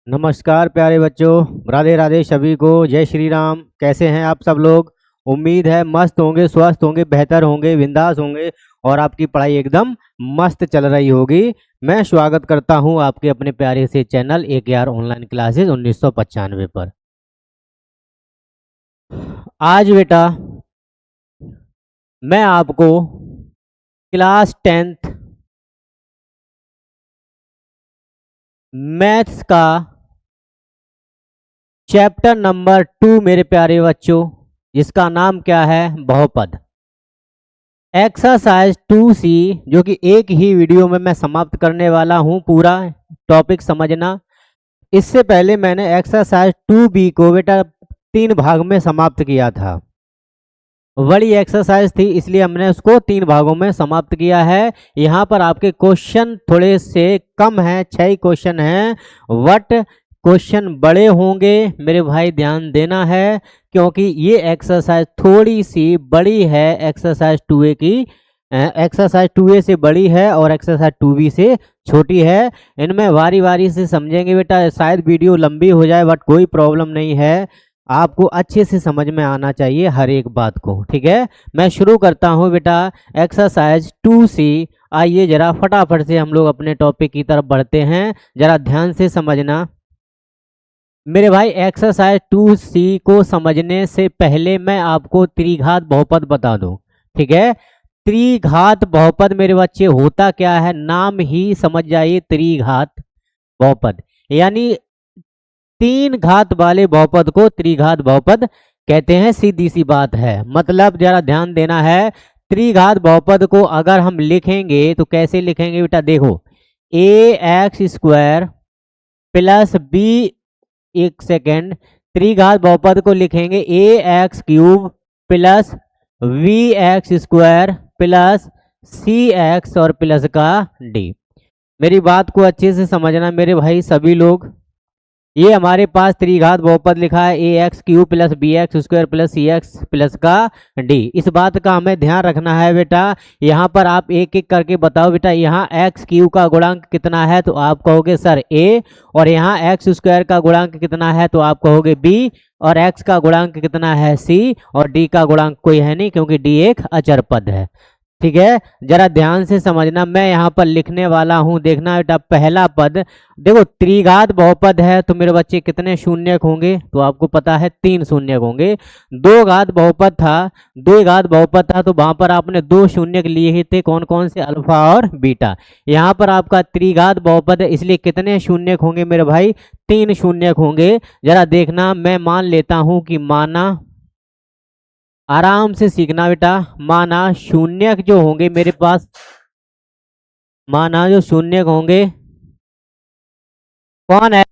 नमस्कार प्यारे बच्चों, राधे राधे सभी को। जय श्री राम। कैसे हैं आप सब लोग? उम्मीद है मस्त होंगे, स्वस्थ होंगे, बेहतर होंगे, बिंदास होंगे और आपकी पढ़ाई एकदम मस्त चल रही होगी। मैं स्वागत करता हूं आपके अपने प्यारे से चैनल AKR ऑनलाइन क्लासेस 1995 पर। आज बेटा मैं आपको क्लास 10th मैथ्स का चैप्टर नंबर 2 मेरे प्यारे बच्चों, जिसका नाम क्या है? बहुपद। एक्सरसाइज 2C, जो कि एक ही वीडियो में मैं समाप्त करने वाला हूं। पूरा टॉपिक समझना। इससे पहले मैंने एक्सरसाइज 2B को बेटा 3 भाग में समाप्त किया था। बड़ी एक्सरसाइज थी, इसलिए हमने उसको 3 भागों में समाप्त किया है। यहाँ पर आपके क्वेश्चन थोड़े से कम हैं, 6 क्वेश्चन हैं। बट क्वेश्चन बड़े होंगे मेरे भाई, ध्यान देना है, क्योंकि ये एक्सरसाइज थोड़ी सी बड़ी है। एक्सरसाइज 2A की एक्सरसाइज 2A से बड़ी है और एक्सरसाइज 2B से छोटी है। इनमें बारी बारी से समझेंगे बेटा। शायद वीडियो लंबी हो जाए, बट कोई प्रॉब्लम नहीं है। आपको अच्छे से समझ में आना चाहिए हर एक बात को, ठीक है। मैं शुरू करता हूँ बेटा एक्सरसाइज 2C। आइए जरा फटाफट से हम लोग अपने टॉपिक की तरफ बढ़ते हैं। जरा ध्यान से समझना मेरे भाई। एक्सरसाइज 2C को समझने से पहले मैं आपको त्रिघात बहुपद बता दूं, ठीक है। त्रिघात बहुपद मेरे बच्चे होता क्या है? नाम ही समझ जाइए, त्रिघात बहुपद। यानी 3 घात वाले बहुपद को त्रिघात बहुपद कहते हैं। सीधी सी बात है। मतलब जरा ध्यान देना है। त्रिघात बहुपद को अगर हम लिखेंगे तो कैसे लिखेंगे बेटा? देखो, ax² प्लस b, एक सेकेंड, त्रिघात बहुपद को लिखेंगे ax³ plus vx² plus cx और प्लस का d। मेरी बात को अच्छे से समझना मेरे भाई सभी लोग। ये हमारे पास त्रिघात बहुपद लिखा है ax³ plus bx² plus cx plus का d। इस बात का हमें ध्यान रखना है बेटा। यहाँ पर आप एक एक करके बताओ बेटा। यहाँ x³ का गुणांक कितना है? तो आप कहोगे सर a। और यहाँ x² का गुणांक कितना है? तो आप कहोगे b। और x का गुणांक कितना है? c। और d का गुणांक कोई है नहीं, क्योंकि d एक अचर पद है, ठीक है। जरा ध्यान से समझना। मैं यहाँ पर लिखने वाला हूँ, देखना बेटा। पहला पद देखो, त्रिघात बहुपद है तो मेरे बच्चे कितने शून्यक होंगे? तो आपको पता है 3 शून्यक होंगे। 2 घात बहुपद था, 2 घात बहुपद था तो वहां पर आपने 2 शून्यक लिए ही थे। कौन कौन से? अल्फा और बीटा। यहाँ पर आपका त्रिघात बहुपद है, इसलिए कितने शून्यक होंगे मेरे भाई? 3 शून्यक होंगे। जरा देखना, मैं मान लेता हूँ कि माना, आराम से सीखना बेटा। माना शून्यक जो होंगे मेरे पास, माना जो शून्यक होंगे, कौन है?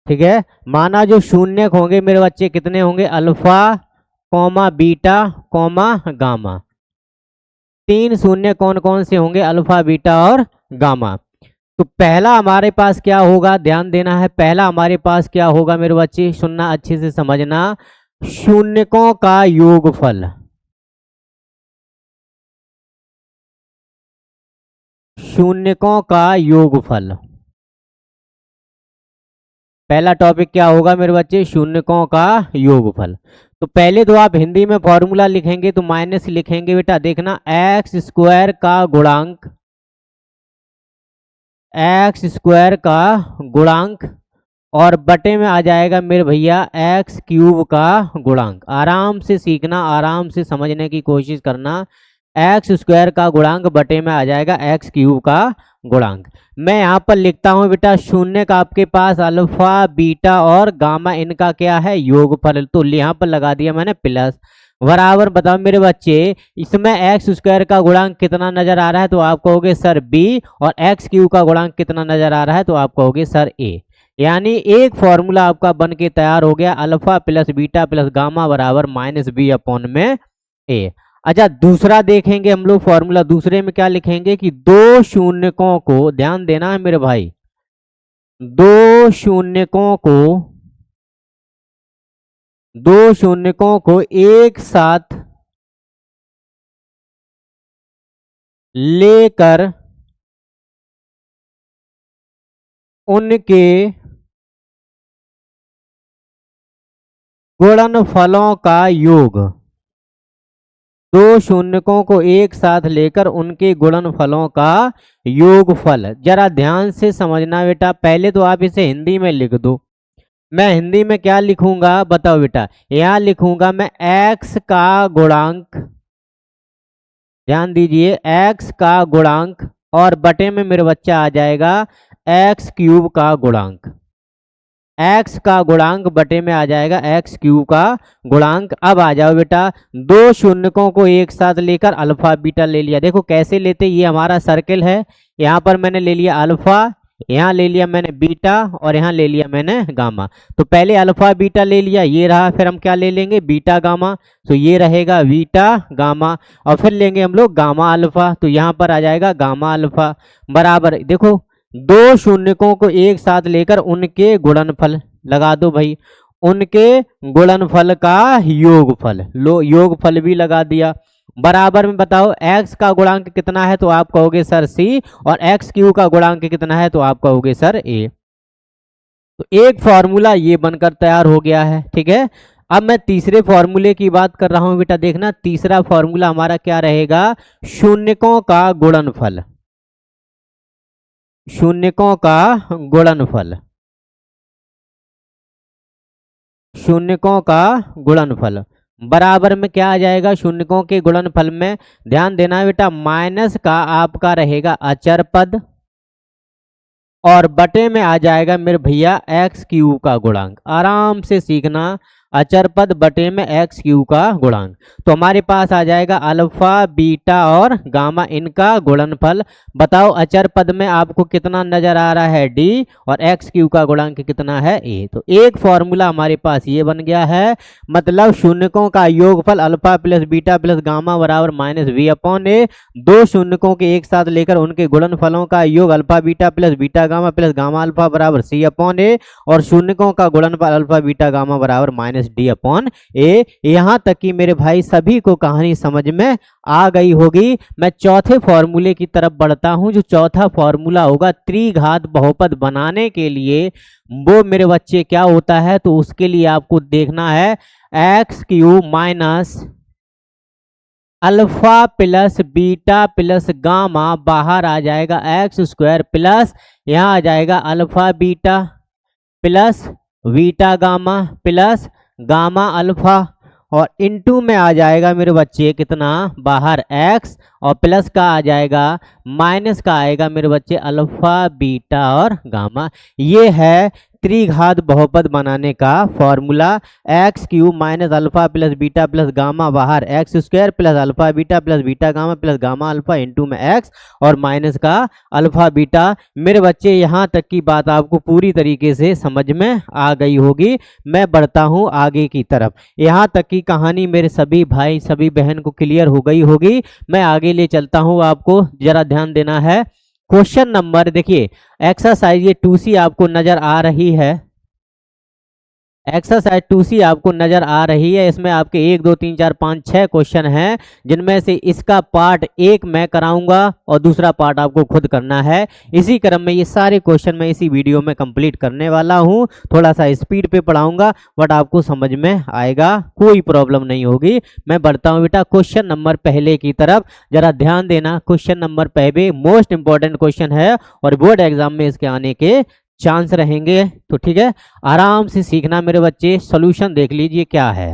ठीक है। माना जो शून्यक होंगे मेरे बच्चे कितने होंगे? Alpha comma beta comma gamma. 3 शून्य कौन कौन से होंगे? अल्फा बीटा और गामा। तो पहला हमारे पास क्या होगा? ध्यान देना है। पहला हमारे पास क्या होगा मेरे बच्चे? सुनना, अच्छे से समझना। शून्यकों का योगफल। शून्यकों का योगफल। पहला टॉपिक क्या होगा मेरे बच्चे? शून्यकों का योगफल। तो पहले तो आप हिंदी में फॉर्मूला लिखेंगे तो माइनस लिखेंगे बेटा। देखना, x² का गुणांक, x² का गुणांक और बटे में आ जाएगा मेरे भैया x³ का गुणांक। आराम से सीखना, आराम से समझने की कोशिश करना। x² का गुणांक बटे में आ जाएगा x³ का गुणांक। मैं यहाँ पर लिखता हूँ बेटा, शून्य का आपके पास अल्फा बीटा और गामा, इनका क्या है? योगफल। तो यहाँ पर लगा दिया मैंने प्लस, बराबर। बताओ मेरे बच्चे, इसमें x² का गुणांक कितना नजर आ रहा है? तो आप कहोगे सर b। और x³ का गुणांक कितना नजर आ रहा है? तो आप कहोगे सर a। यानी एक फॉर्मूला आपका बन के तैयार हो गया, alpha plus beta plus gamma बराबर -b/a। अच्छा, दूसरा देखेंगे हम लोग फॉर्मूला। दूसरे में क्या लिखेंगे कि 2 शून्यकों को, ध्यान देना है मेरे भाई, 2 शून्यकों को दो शून्यकों को एक साथ लेकर उनके गुणनफलों का योग। दो शून्यकों को एक साथ लेकर उनके गुणनफलों का योगफल। जरा ध्यान से समझना बेटा, पहले तो आप इसे हिंदी में लिख दो। मैं हिंदी में क्या लिखूंगा बताओ बेटा, यहां लिखूंगा मैं x का गुणांक, ध्यान दीजिए x का गुणांक, और बटे में मेरे बच्चा आ जाएगा x क्यूब का गुणांक। x का गुणांक बटे में आ जाएगा x क्यूब का गुणांक। अब आ जाओ बेटा, दो शून्यकों को एक साथ लेकर अल्फा बीटा ले लिया। देखो कैसे लेते, ये हमारा सर्किल है, यहाँ पर मैंने ले लिया अल्फा, यहाँ ले लिया मैंने बीटा, और यहाँ ले लिया मैंने गामा। तो पहले अल्फा बीटा ले लिया, ये रहा, फिर हम क्या ले लेंगे बीटा गामा, तो ये रहेगा बीटा गामा, और फिर लेंगे हम लोग गामा अल्फा, तो यहाँ पर आ जाएगा गामा अल्फा बराबर। देखो दो शून्यकों को एक साथ लेकर उनके गुणनफल लगा दो भाई, उनके गुणनफल का योगफल, लो योगफल भी लगा दिया, बराबर में बताओ x का गुणांक कितना है, तो आप कहोगे सर c, और x क्यू का गुणांक कितना है, तो आप कहोगे सर a। तो एक फॉर्मूला ये बनकर तैयार हो गया है, ठीक है। अब मैं तीसरे फॉर्मूले की बात कर रहा हूं बेटा, देखना तीसरा फॉर्मूला हमारा क्या रहेगा, शून्यकों का गुणनफल, शून्यकों का गुणनफल, शून्यकों का गुणनफल बराबर में क्या आ जाएगा, शून्यकों के गुणनफल में ध्यान देना बेटा, माइनस का आपका रहेगा अचर पद, और बटे में आ जाएगा मेरे भैया एक्स क्यू का गुणांक। आराम से सीखना, अचर पद बटे में एक्स क्यू का गुणांक। तो हमारे पास आ जाएगा अल्फा बीटा और गामा, इनका गुणनफल। बताओ अचर पद में आपको कितना नजर आ रहा है डी, और एक्स क्यू का गुणांक कितना है ए। तो एक फॉर्मूला हमारे पास ये बन गया है, मतलब शून्यकों का योगफल alpha plus beta plus gamma बराबर माइनस वी अपॉन ए। दो शून्यकों के एक साथ लेकर उनके गुणनफलों का योग alpha beta plus beta gamma plus gamma alpha बराबर सी अपॉन ए, और शून्यकों का गुणनफल अल्फा बीटा गामा बराबर माइनस डी अपॉन ए। यहां तक कि मेरे भाई सभी को कहानी समझ में आ गई होगी। मैं चौथे फॉर्मूले की तरफ बढ़ता हूं, जो चौथा फॉर्मूला होगा त्रिघात बहुपद बनाने के लिए, वो मेरे बच्चे क्या होता है, तो उसके लिए आपको देखना है x cube minus alpha plus beta plus gamma, बाहर आ जाएगा एक्स स्क्वायर प्लस यहाँ आ जाएगा alpha beta plus beta gamma plus gamma alpha, और इनटू में आ जाएगा मेरे बच्चे कितना, बाहर x, और प्लस का आ जाएगा, माइनस का आएगा मेरे बच्चे अल्फा बीटा और गामा। ये है त्रिघात बहुपद बनाने का formula, x cube minus alpha plus beta plus gamma, बाहर x square plus alpha beta plus beta gamma plus gamma alpha into में एक्स, और माइनस का अल्फा बीटा। मेरे बच्चे यहाँ तक की बात आपको पूरी तरीके से समझ में आ गई होगी। मैं बढ़ता हूँ आगे की तरफ, यहाँ तक की कहानी मेरे सभी भाई सभी बहन को क्लियर हो गई होगी। मैं आगे ले चलता हूँ, आपको जरा ध्यान देना है। क्वेश्चन नंबर देखिए, एक्सरसाइज ये 2C आपको नजर आ रही है, एक्सरसाइज 2C आपको नजर आ रही है। इसमें आपके 1 2 3 4 5 6 क्वेश्चन हैं, जिनमें से इसका पार्ट एक मैं कराऊंगा और दूसरा पार्ट आपको खुद करना है। इसी क्रम में ये सारे क्वेश्चन मैं इसी वीडियो में कंप्लीट करने वाला हूं। थोड़ा सा स्पीड पे पढ़ाऊंगा, बट आपको समझ में आएगा, कोई प्रॉब्लम नहीं होगी। मैं बढ़ता हूं बेटा क्वेश्चन नंबर पहले की तरफ, जरा ध्यान देना। क्वेश्चन नंबर पहले मोस्ट इंपॉर्टेंट क्वेश्चन है और बोर्ड एग्जाम में इसके आने के चांस रहेंगे, तो ठीक है, आराम से सीखना मेरे बच्चे। सॉल्यूशन देख लीजिए क्या है।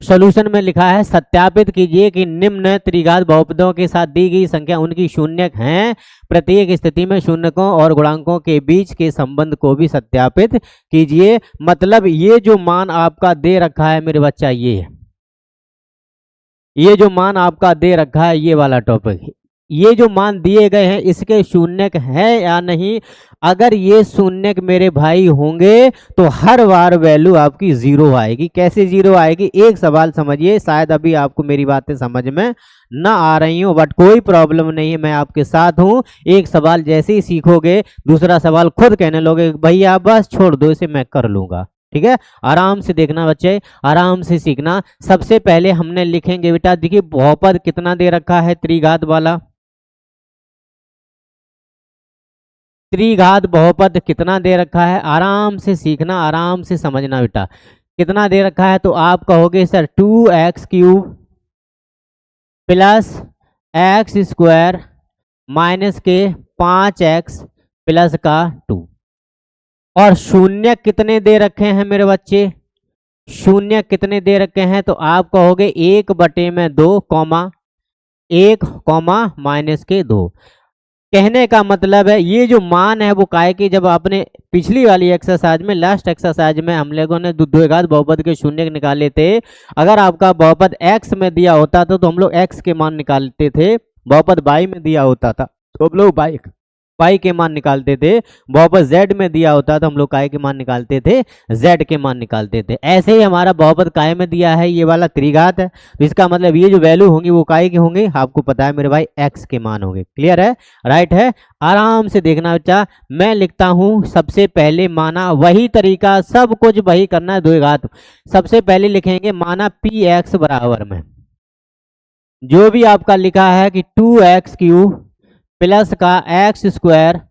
सॉल्यूशन में लिखा है, सत्यापित कीजिए कि निम्न त्रिघात बहुपदों के साथ दी गई संख्या उनकी शून्यक हैं। प्रत्येक स्थिति में शून्यकों और गुणांकों के बीच के संबंध को भी सत्यापित कीजिए। मतलब ये जो मान आपका दे रखा है मेरे बच्चा, ये जो मान आपका दे रखा है, ये वाला टॉपिक, ये जो मान दिए गए हैं इसके शून्यक है या नहीं। अगर ये शून्यक मेरे भाई होंगे तो हर बार वैल्यू आपकी जीरो आएगी। कैसे जीरो आएगी, एक सवाल समझिए, शायद अभी आपको मेरी बातें समझ में ना आ रही हो, बट कोई प्रॉब्लम नहीं है, मैं आपके साथ हूँ। एक सवाल जैसे ही सीखोगे दूसरा सवाल खुद कहने लोगे भैया बस छोड़ दो इसे, मैं कर लूंगा। ठीक है, आराम से देखना बच्चे, आराम से सीखना। सबसे पहले हमने लिखेंगे बेटा, देखिए बहुपद कितना दे रखा है, त्रिघात वाला, त्रिघात बहुपद कितना दे रखा है, आराम से सीखना, आराम से समझना बेटा। कितना दे रखा है तो आप कहोगे sir 2x³ plus x square minus के 5x प्लस का 2। और शून्य कितने दे रखे हैं मेरे बच्चे, शून्य कितने दे रखे हैं तो आप कहोगे 1/2 कॉमा 1 कॉमा माइनस के 2। कहने का मतलब है ये जो मान है वो काहे की, जब आपने पिछली वाली एक्सरसाइज में, लास्ट एक्सरसाइज में हम लोगों ने द्विघात बहुपद के शून्य निकाले थे। अगर आपका बहुपद x में दिया होता था तो हम लोग x के मान निकालते थे, बहुपद y में दिया होता था तो हम लोग y के मान निकालते थे, बहुपद z में दिया होता तो हम लोग काय के मान निकालते थे, z के मान निकालते थे। ऐसे ही हमारा बहुपद काय में दिया है, ये वाला त्रिघात है, तो इसका मतलब ये जो वैल्यू होंगी वो काय के होंगे, आपको पता है मेरे भाई x के मान होंगे। क्लियर है, राइट है, आराम से देखना बच्चा। मैं लिखता हूं सबसे पहले माना, वही तरीका, सब कुछ वही करना है, द्विघात। सबसे पहले लिखेंगे माना px बराबर में जो भी आपका लिखा है कि 2x³ प्लस का एक्स स्क्वायर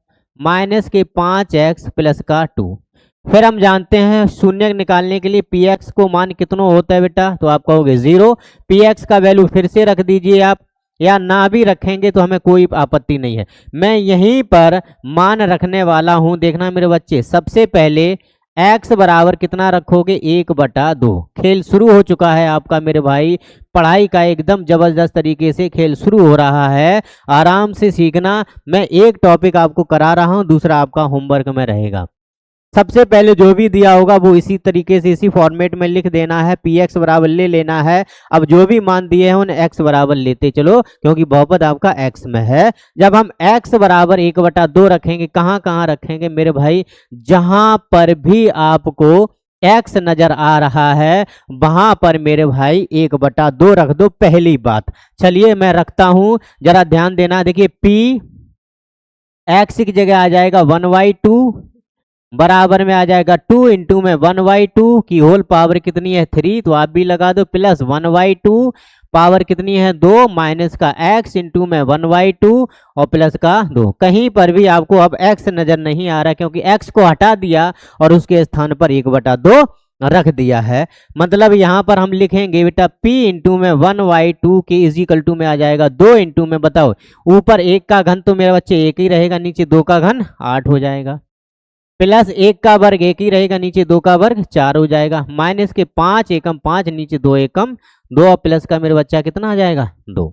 माइनस के 5x प्लस का 2। फिर हम जानते हैं शून्य निकालने के लिए px को मान कितना होता है बेटा, तो आप कहोगे 0। px का वैल्यू फिर से रख दीजिए आप, या ना भी रखेंगे तो हमें कोई आपत्ति नहीं है, मैं यहीं पर मान रखने वाला हूं। देखना मेरे बच्चे, सबसे पहले x बराबर कितना रखोगे, 1/2। खेल शुरू हो चुका है आपका मेरे भाई, पढ़ाई का एकदम जबरदस्त तरीके से खेल शुरू हो रहा है, आराम से सीखना। मैं एक टॉपिक आपको करा रहा हूं, दूसरा आपका होमवर्क में रहेगा। सबसे पहले जो भी दिया होगा वो इसी तरीके से, इसी फॉर्मेट में लिख देना है, px बराबर ले लेना है। अब जो भी मान दिए हैं उन्हें x बराबर लेते चलो, क्योंकि बहुपद आपका x में है। जब हम x बराबर 1/2 रखेंगे, कहाँ कहाँ रखेंगे मेरे भाई, जहां पर भी आपको x नजर आ रहा है वहां पर मेरे भाई 1/2 रख दो, पहली बात। चलिए मैं रखता हूं, जरा ध्यान देना। देखिए p x की जगह आ जाएगा 1/2 बराबर में आ जाएगा 2 इंटू में 1/2 की होल पावर कितनी है 3, तो आप भी लगा दो, प्लस 1/2 पावर कितनी है 2 माइनस का x इंटू में 1/2 और प्लस का 2। कहीं पर भी आपको अब x नजर नहीं आ रहा क्योंकि x को हटा दिया और उसके स्थान पर 1/2 रख दिया है। मतलब यहाँ पर हम लिखेंगे बेटा p इंटू में 1/2 के इजिकल टू में आ जाएगा 2 इंटू में, बताओ ऊपर 1 का घन तो मेरे बच्चे 1 ही रहेगा, नीचे 2 का घन 8 हो जाएगा, प्लस 1 का वर्ग 1 ही रहेगा, नीचे 2 का वर्ग 4 हो जाएगा, माइनस के 5 एकम 5, नीचे 2 एकम 2 और प्लस का मेरे बच्चा कितना आ जाएगा 2।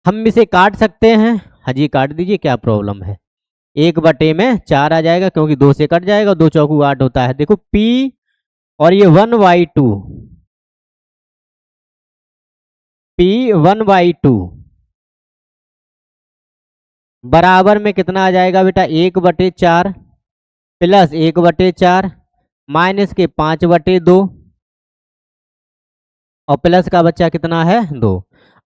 हम इसे काट सकते हैं, हाजी काट दीजिए, क्या प्रॉब्लम है। 1/4 आ जाएगा क्योंकि 2 से कट जाएगा, 2 चौकू 8 होता है। देखो p और ये 1/2, p 1/2 बराबर में कितना आ जाएगा बेटा 1/4 प्लस 1/4 माइनस के 5/2 और प्लस का बच्चा कितना है 2।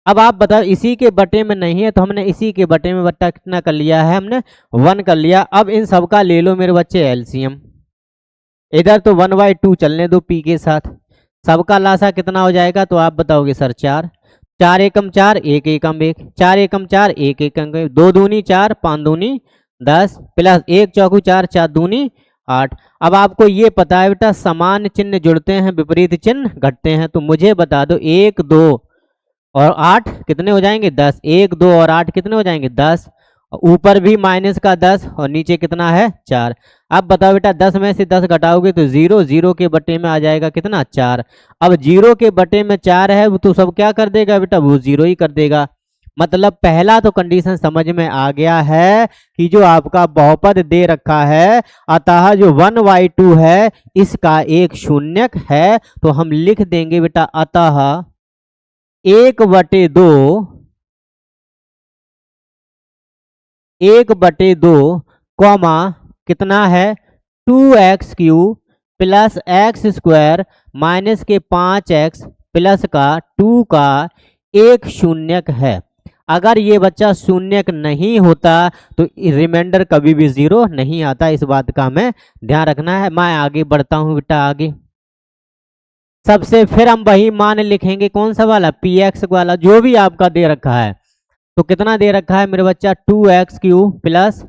अब आप बताओ इसी के बटे में नहीं है तो हमने इसी के बटे में बट्टा कितना कर लिया है, हमने 1 कर लिया। अब इन सब का ले लो मेरे बच्चे एलसीएम, इधर तो 1/2 चलने दो p के साथ, सबका लासा कितना हो जाएगा तो आप बताओगे सर 4, 4 एकम 4, 1 एकम 1, 4 एकम 4, 1 एकम 1, 2 दूनी 4, 5 दूनी 10, प्लस 1 चौकू 4, 4 दूनी 8। अब आपको ये पता है बेटा समान चिन्ह जुड़ते हैं विपरीत चिन्ह घटते हैं, तो मुझे बता दो 1 2 और 8 कितने हो जाएंगे 10, 1 2 और 8 कितने हो जाएंगे 10, ऊपर भी माइनस का 10 और नीचे कितना है 4। अब बताओ बेटा 10 में से 10 घटाओगे तो 0, 0 के बटे में आ जाएगा कितना 4। अब 0 के बटे में 4 है वो तो सब क्या कर देगा बेटा, वो 0 ही कर देगा। मतलब पहला तो कंडीशन समझ में आ गया है कि जो आपका बहुपद दे रखा है, अतः जो 1/2 है इसका एक शून्यक है, तो हम लिख देंगे बेटा अतः 1/2 कॉमा कितना है 2x³ plus x square minus के 5x प्लस का 2 का एक शून्यक है। अगर ये बच्चा शून्यक नहीं होता तो रिमाइंडर कभी भी 0 नहीं आता। इस बात का हमें ध्यान रखना है। मैं आगे बढ़ता हूँ बेटा आगे। सबसे फिर हम वही मान लिखेंगे, कौन सा वाला, पी एक्स वाला, जो भी आपका दे रखा है। तो कितना दे रखा है मेरे बच्चा, 2x³ plus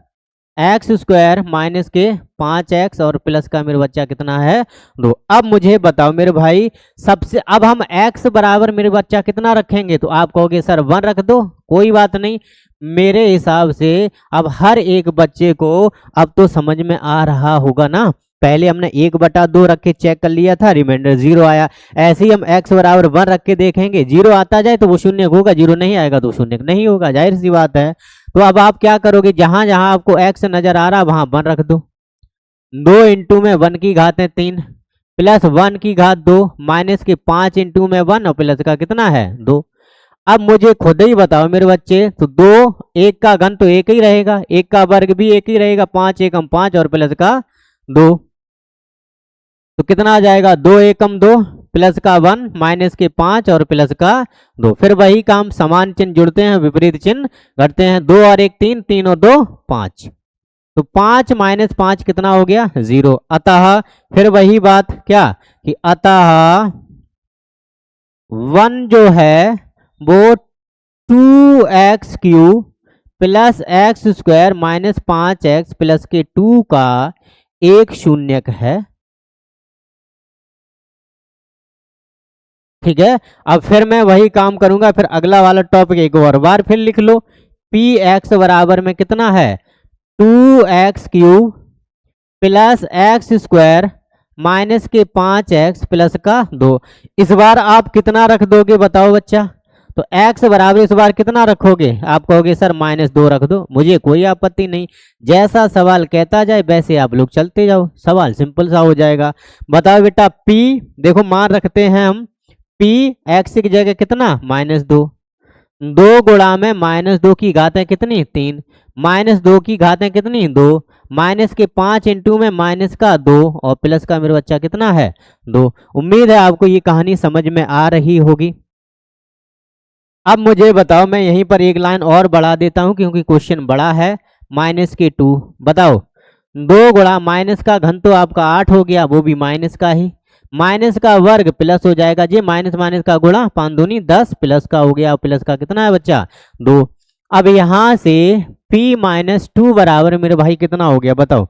x square minus के 5x और प्लस का मेरे बच्चा कितना है 2। अब मुझे बताओ मेरे भाई, सबसे अब हम x बराबर मेरे बच्चा कितना रखेंगे, तो आप कहोगे सर 1 रख दो, कोई बात नहीं। मेरे हिसाब से अब हर एक बच्चे को अब तो समझ में आ रहा होगा ना। पहले हमने 1/2 रख के चेक कर लिया था, रिमाइंडर 0 आया। ऐसे ही हम x बराबर 1 रख के देखेंगे, 0 आता जाए तो वो शून्य होगा, 0 नहीं आएगा तो शून्य नहीं होगा, जाहिर सी बात है। तो अब आप क्या करोगे, जहां जहां आपको x नजर आ रहा है वहां 1 रख दो। 2 इंटू में 1 की घात है 3 प्लस 1 की घात 2 माइनस के 5 इंटू में 1 और प्लस का कितना है 2। अब मुझे खुद ही बताओ मेरे बच्चे, तो 2 1 का घन तो 1 ही रहेगा, 1 का वर्ग भी 1 ही रहेगा, 5 एकम 5 और प्लस का 2, तो कितना आ जाएगा 2 एकम 2 प्लस का 1 माइनस के 5 और प्लस का 2। फिर वही काम, समान चिन्ह जुड़ते हैं विपरीत चिन्ह घटते हैं, 2 और 1 3, 3 और 2 5, तो 5 माइनस 5 कितना हो गया 0। अतः फिर वही बात क्या कि अतः 1 जो है वो 2x³ plus x square minus 5x plus के 2 का एक शून्यक है। ठीक है, अब फिर मैं वही काम करूंगा, फिर अगला वाला टॉपिक एक और बार फिर लिख लो। पी एक्स बराबर में कितना है 2x³ plus x square minus के 5x प्लस का 2। इस बार आप कितना रख दोगे बताओ बच्चा, तो x बराबर इस बार कितना रखोगे, आप कहोगे सर -2 रख दो, मुझे कोई आपत्ति नहीं। जैसा सवाल कहता जाए वैसे आप लोग चलते जाओ, सवाल सिंपल सा हो जाएगा। बताओ बेटा p, देखो मान रखते हैं हम p x की जगह कितना -2, 2 गुणा में -2 की घातें कितनी 3, -2 की घातें कितनी 2, माइनस के 5 इंटू में माइनस का 2 और प्लस का मेरे बच्चा कितना है 2। उम्मीद है आपको ये कहानी समझ में आ रही होगी। अब मुझे बताओ, मैं यहीं पर एक लाइन और बढ़ा देता हूं क्योंकि क्वेश्चन बड़ा है। -2 बताओ, 2 गुणा माइनस का घन तो आपका 8 हो गया, वो भी माइनस का ही, माइनस का वर्ग प्लस हो जाएगा जी, माइनस माइनस का गुणा, 5 दूनी 10 प्लस का हो गया, प्लस का कितना है बच्चा 2। अब यहां से p-2 बराबर मेरे भाई कितना हो गया बताओ,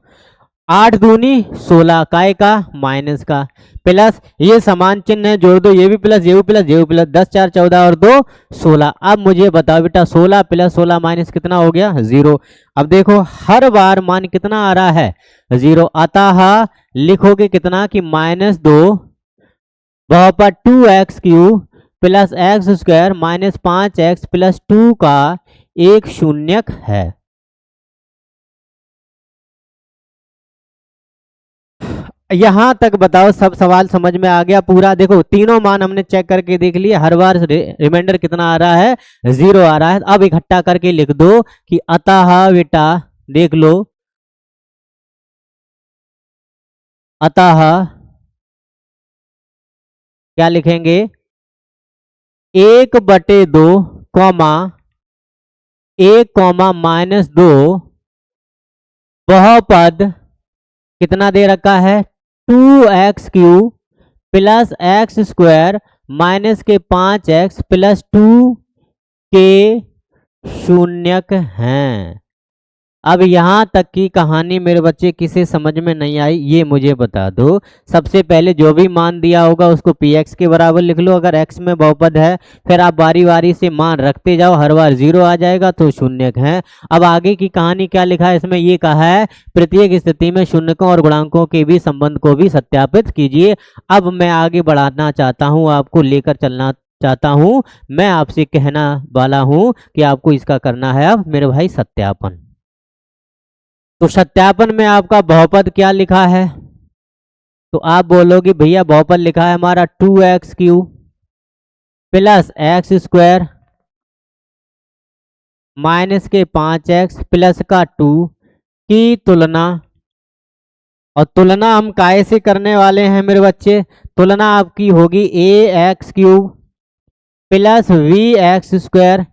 8 दूनी 16 काय का माइनस का, प्लस ये समान चिन्ह है जोड़ दो, ये भी प्लस ये भी प्लस ये भी प्लस, 10 4 14 और 2 16। अब मुझे बताओ बेटा 16 प्लस 16 माइनस कितना हो गया 0। अब देखो हर बार मान कितना आ रहा है 0, अतः लिखोगे कितना कि -2 बहुपद 2x³ plus x square minus 5x plus 2 का एक शून्यक है। यहां तक बताओ सब सवाल समझ में आ गया पूरा। देखो तीनों मान हमने चेक करके देख लिए, हर बार रिमाइंडर कितना आ रहा है 0 आ रहा है। अब इकट्ठा करके लिख दो कि अतः बेटा देख लो, अतः क्या लिखेंगे 1/2 कॉमा 1 -2 बहुपद कितना दे रखा है 2x³ plus x square minus के 5x प्लस 2 के शून्यक हैं। अब यहाँ तक की कहानी मेरे बच्चे किसे समझ में नहीं आई ये मुझे बता दो। सबसे पहले जो भी मान दिया होगा उसको px के बराबर लिख लो, अगर x में बहुपद है, फिर आप बारी बारी से मान रखते जाओ, हर बार 0 आ जाएगा तो शून्यक है। अब आगे की कहानी क्या लिखा है इसमें, ये कहा है प्रत्येक स्थिति में शून्यकों और गुणांकों के भी संबंध को भी सत्यापित कीजिए। अब मैं आगे बढ़ाना चाहता हूँ, आपको लेकर चलना चाहता हूँ, मैं आपसे कहना वाला हूँ कि आपको इसका करना है अब मेरे भाई सत्यापन। तो सत्यापन में आपका बहुपद क्या लिखा है, तो आप बोलोगे भैया बहुपद लिखा है हमारा 2x³ plus x square minus के 5x प्लस का 2 की तुलना, और तुलना हम काय से करने वाले हैं मेरे बच्चे, तुलना आपकी होगी ax³ प्लस vx²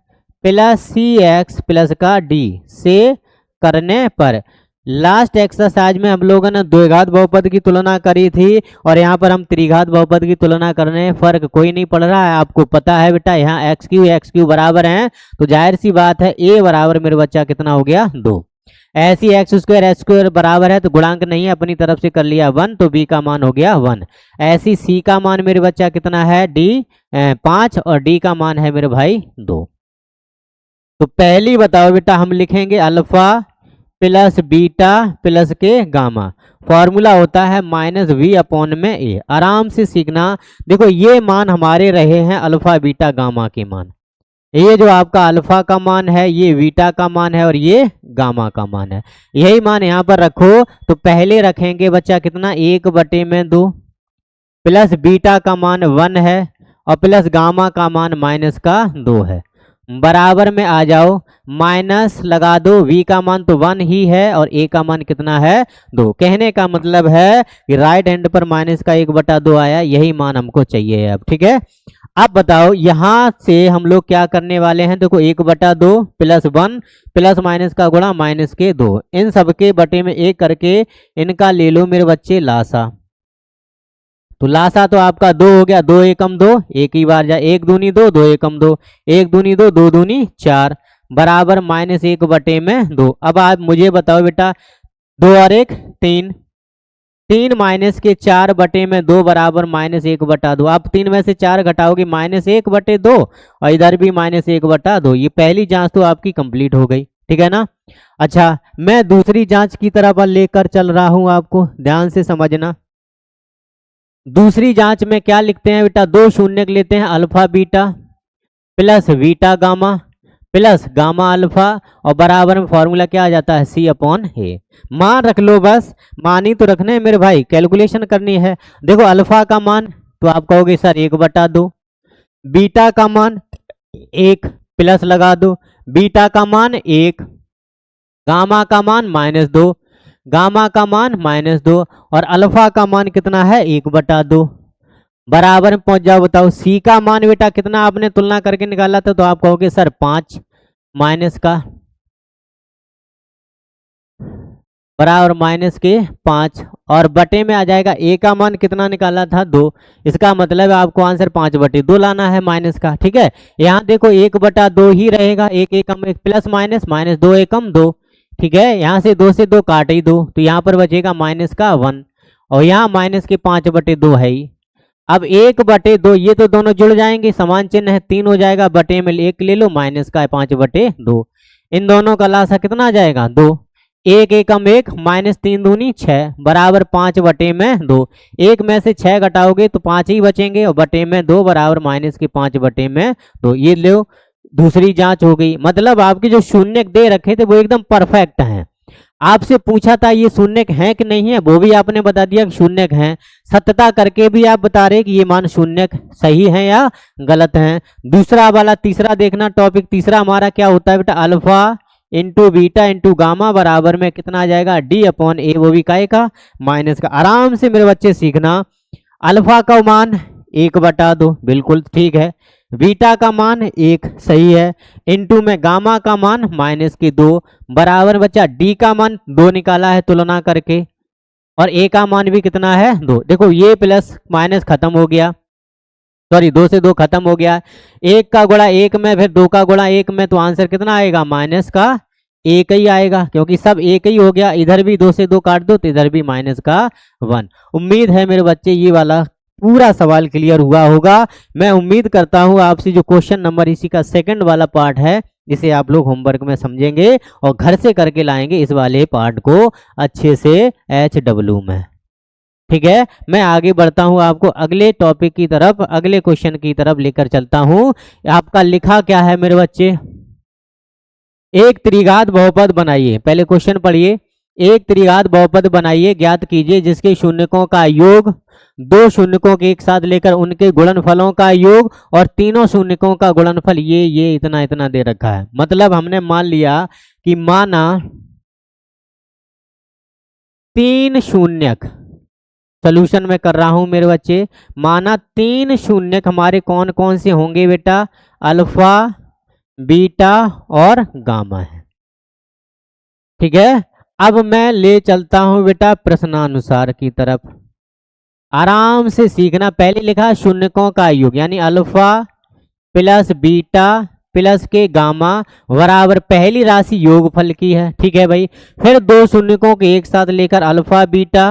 प्लस सी एक्स प्लस का डी से करने पर। लास्ट एक्सरसाइज में हम लोगों ने द्विघात बहुपद की तुलना करी थी और यहाँ पर हम त्रिघात बहुपद की तुलना करने, फर्क कोई नहीं पड़ रहा है, आपको पता है बेटा यहाँ एक्स क्यू बराबर है, तो जाहिर सी बात है ए बराबर मेरे बच्चा कितना हो गया 2। ऐसी एक्स स्क्वायर बराबर है तो गुणांक नहीं है, अपनी तरफ से कर लिया 1, तो बी का मान हो गया 1। ऐसी सी का मान मेरे बच्चा कितना है डी 5 और डी का मान है मेरे भाई 2। तो पहली बताओ बेटा हम लिखेंगे अल्फा प्लस बीटा प्लस के गामा, फॉर्मूला होता है माइनस वी अपॉन में ए। आराम से सीखना, देखो ये मान हमारे रहे हैं अल्फा बीटा गामा के मान, ये जो आपका अल्फा का मान है ये बीटा का मान है और ये गामा का मान है, यही मान यहाँ पर रखो। तो पहले रखेंगे बच्चा कितना 1/2 प्लस बीटा का मान 1 है और प्लस गामा का मान माइनस का 2 है, बराबर में आ जाओ, माइनस लगा दो, v का मान तो 1 ही है और a का मान कितना है 2। कहने का मतलब है कि राइट हैंड पर माइनस का 1/2 आया, यही मान हमको चाहिए अब। ठीक है, अब बताओ यहाँ से हम लोग क्या करने वाले हैं, देखो 1/2 प्लस 1 प्लस माइनस का गुणा माइनस के 2, इन सबके बटे में 1 करके इनका ले लो मेरे बच्चे लासा। तो लासा तो आपका 2 हो गया, 2 एकम 2, एक ही बार जा, 1 दूनी 2, 2 एकम 2, 1 दूनी 2, 2 दूनी 4, बराबर -1/2। अब आप मुझे बताओ बेटा 2 और 1 3, 3 माइनस के 4/2 बराबर -1/2। आप 3 में से 4 घटाओगे -1/2 और इधर भी -1/2। ये पहली जांच तो आपकी कंप्लीट हो गई, ठीक है ना। अच्छा, मैं दूसरी जांच की तरफ लेकर चल रहा हूं, आपको ध्यान से समझना। दूसरी जांच में क्या लिखते हैं बेटा, 2 शून्य लेते हैं, alpha beta plus beta gamma plus gamma alpha और बराबर में फॉर्मूला क्या आ जाता है C/A। मान रख लो, बस मान ही तो रखने हैं मेरे भाई, कैलकुलेशन करनी है। देखो अल्फा का मान तो आप कहोगे सर 1/2, बीटा का मान 1 प्लस लगा दो, बीटा का मान 1, गामा का मान -2, गामा का मान -2 और अल्फा का मान कितना है 1/2, बराबर में पहुंच जाओ। बताओ सी का मान बेटा कितना आपने तुलना करके निकाला था, तो आप कहोगे सर 5 माइनस का बराबर -5 और बटे में आ जाएगा, ए का मान कितना निकाला था 2, इसका मतलब है आपको आंसर 5/2 लाना है माइनस का। ठीक है, यहाँ देखो 1/2 ही रहेगा, 1 एकम 1 प्लस माइनस 2 एकम 2। ठीक है, यहाँ से 2 से 2 काट ही दो, तो यहाँ पर बचेगा -1 और यहाँ माइनस के 5/2 है ही। अब 1/2 ये तो दोनों जुड़ जाएंगे, समान चिन्ह है, 3 हो जाएगा, बटे में 1 ले लो, माइनस का 5/2, इन दोनों का लासा कितना आ जाएगा 2, 1 एकम 1 -3 दूनी 6 बराबर 5/2। 1 में से 6 घटाओगे तो 5 ही बचेंगे और बटे में 2 बराबर -5/2। ये लो दूसरी जांच हो गई। मतलब आपके जो शून्य दे रखे थे वो एकदम परफेक्ट हैं। आपसे पूछा था ये शून्य है कि नहीं है, वो भी आपने बता दिया कि शून्य है। सत्यता करके भी आप बता रहे कि ये मान शून्य सही है या गलत है। दूसरा वाला तीसरा देखना, टॉपिक तीसरा हमारा क्या होता है बेटा, alpha into beta into gamma बराबर में कितना आ जाएगा D/A, वो भी काय का माइनस का। आराम से मेरे बच्चे सीखना, अल्फा का मान 1/2 बिल्कुल ठीक है, बीटा का मान 1 सही है, इंटू में गामा का मान -2 बराबर बच्चा डी का मान 2 निकाला है तुलना करके और ए का मान भी कितना है 2। देखो ये प्लस माइनस खत्म हो गया, सॉरी 2 से 2 खत्म हो गया, 1 का गुणा 1 में फिर 2 का गुणा 1 में, तो आंसर कितना आएगा -1 ही आएगा, क्योंकि सब 1 ही हो गया। इधर भी 2 से 2 काट दो तो इधर भी -1। उम्मीद है मेरे बच्चे ये वाला पूरा सवाल क्लियर हुआ होगा। मैं उम्मीद करता हूं आपसे जो क्वेश्चन नंबर इसी का सेकंड वाला पार्ट है, इसे आप लोग होमवर्क में समझेंगे और घर से करके लाएंगे इस वाले पार्ट को अच्छे से HW में। ठीक है, मैं आगे बढ़ता हूं, आपको अगले टॉपिक की तरफ, अगले क्वेश्चन की तरफ लेकर चलता हूं। आपका लिखा क्या है मेरे बच्चे, एक त्रिघात बहुपद बनाइए। पहले क्वेश्चन पढ़िए, एक त्रिघात बहुपद बनाइए, ज्ञात कीजिए जिसके शून्यकों का योग 2 शून्यकों के एक साथ लेकर उनके गुणनफलों का योग और तीनों शून्यकों का गुणनफल ये इतना इतना दे रखा है। मतलब हमने मान लिया कि माना 3 शून्यक, सोल्यूशन में कर रहा हूं मेरे बच्चे, माना 3 शून्यक हमारे कौन कौन से होंगे बेटा, अल्फा बीटा और गामा है। ठीक है, अब मैं ले चलता हूं बेटा प्रश्नानुसार की तरफ। आराम से सीखना। पहले लिखा शून्यकों का योग यानी अल्फा प्लस बीटा प्लस के गामा बराबर पहली राशि योगफल की है। ठीक है भाई। फिर दो शून्यकों के एक साथ लेकर alpha beta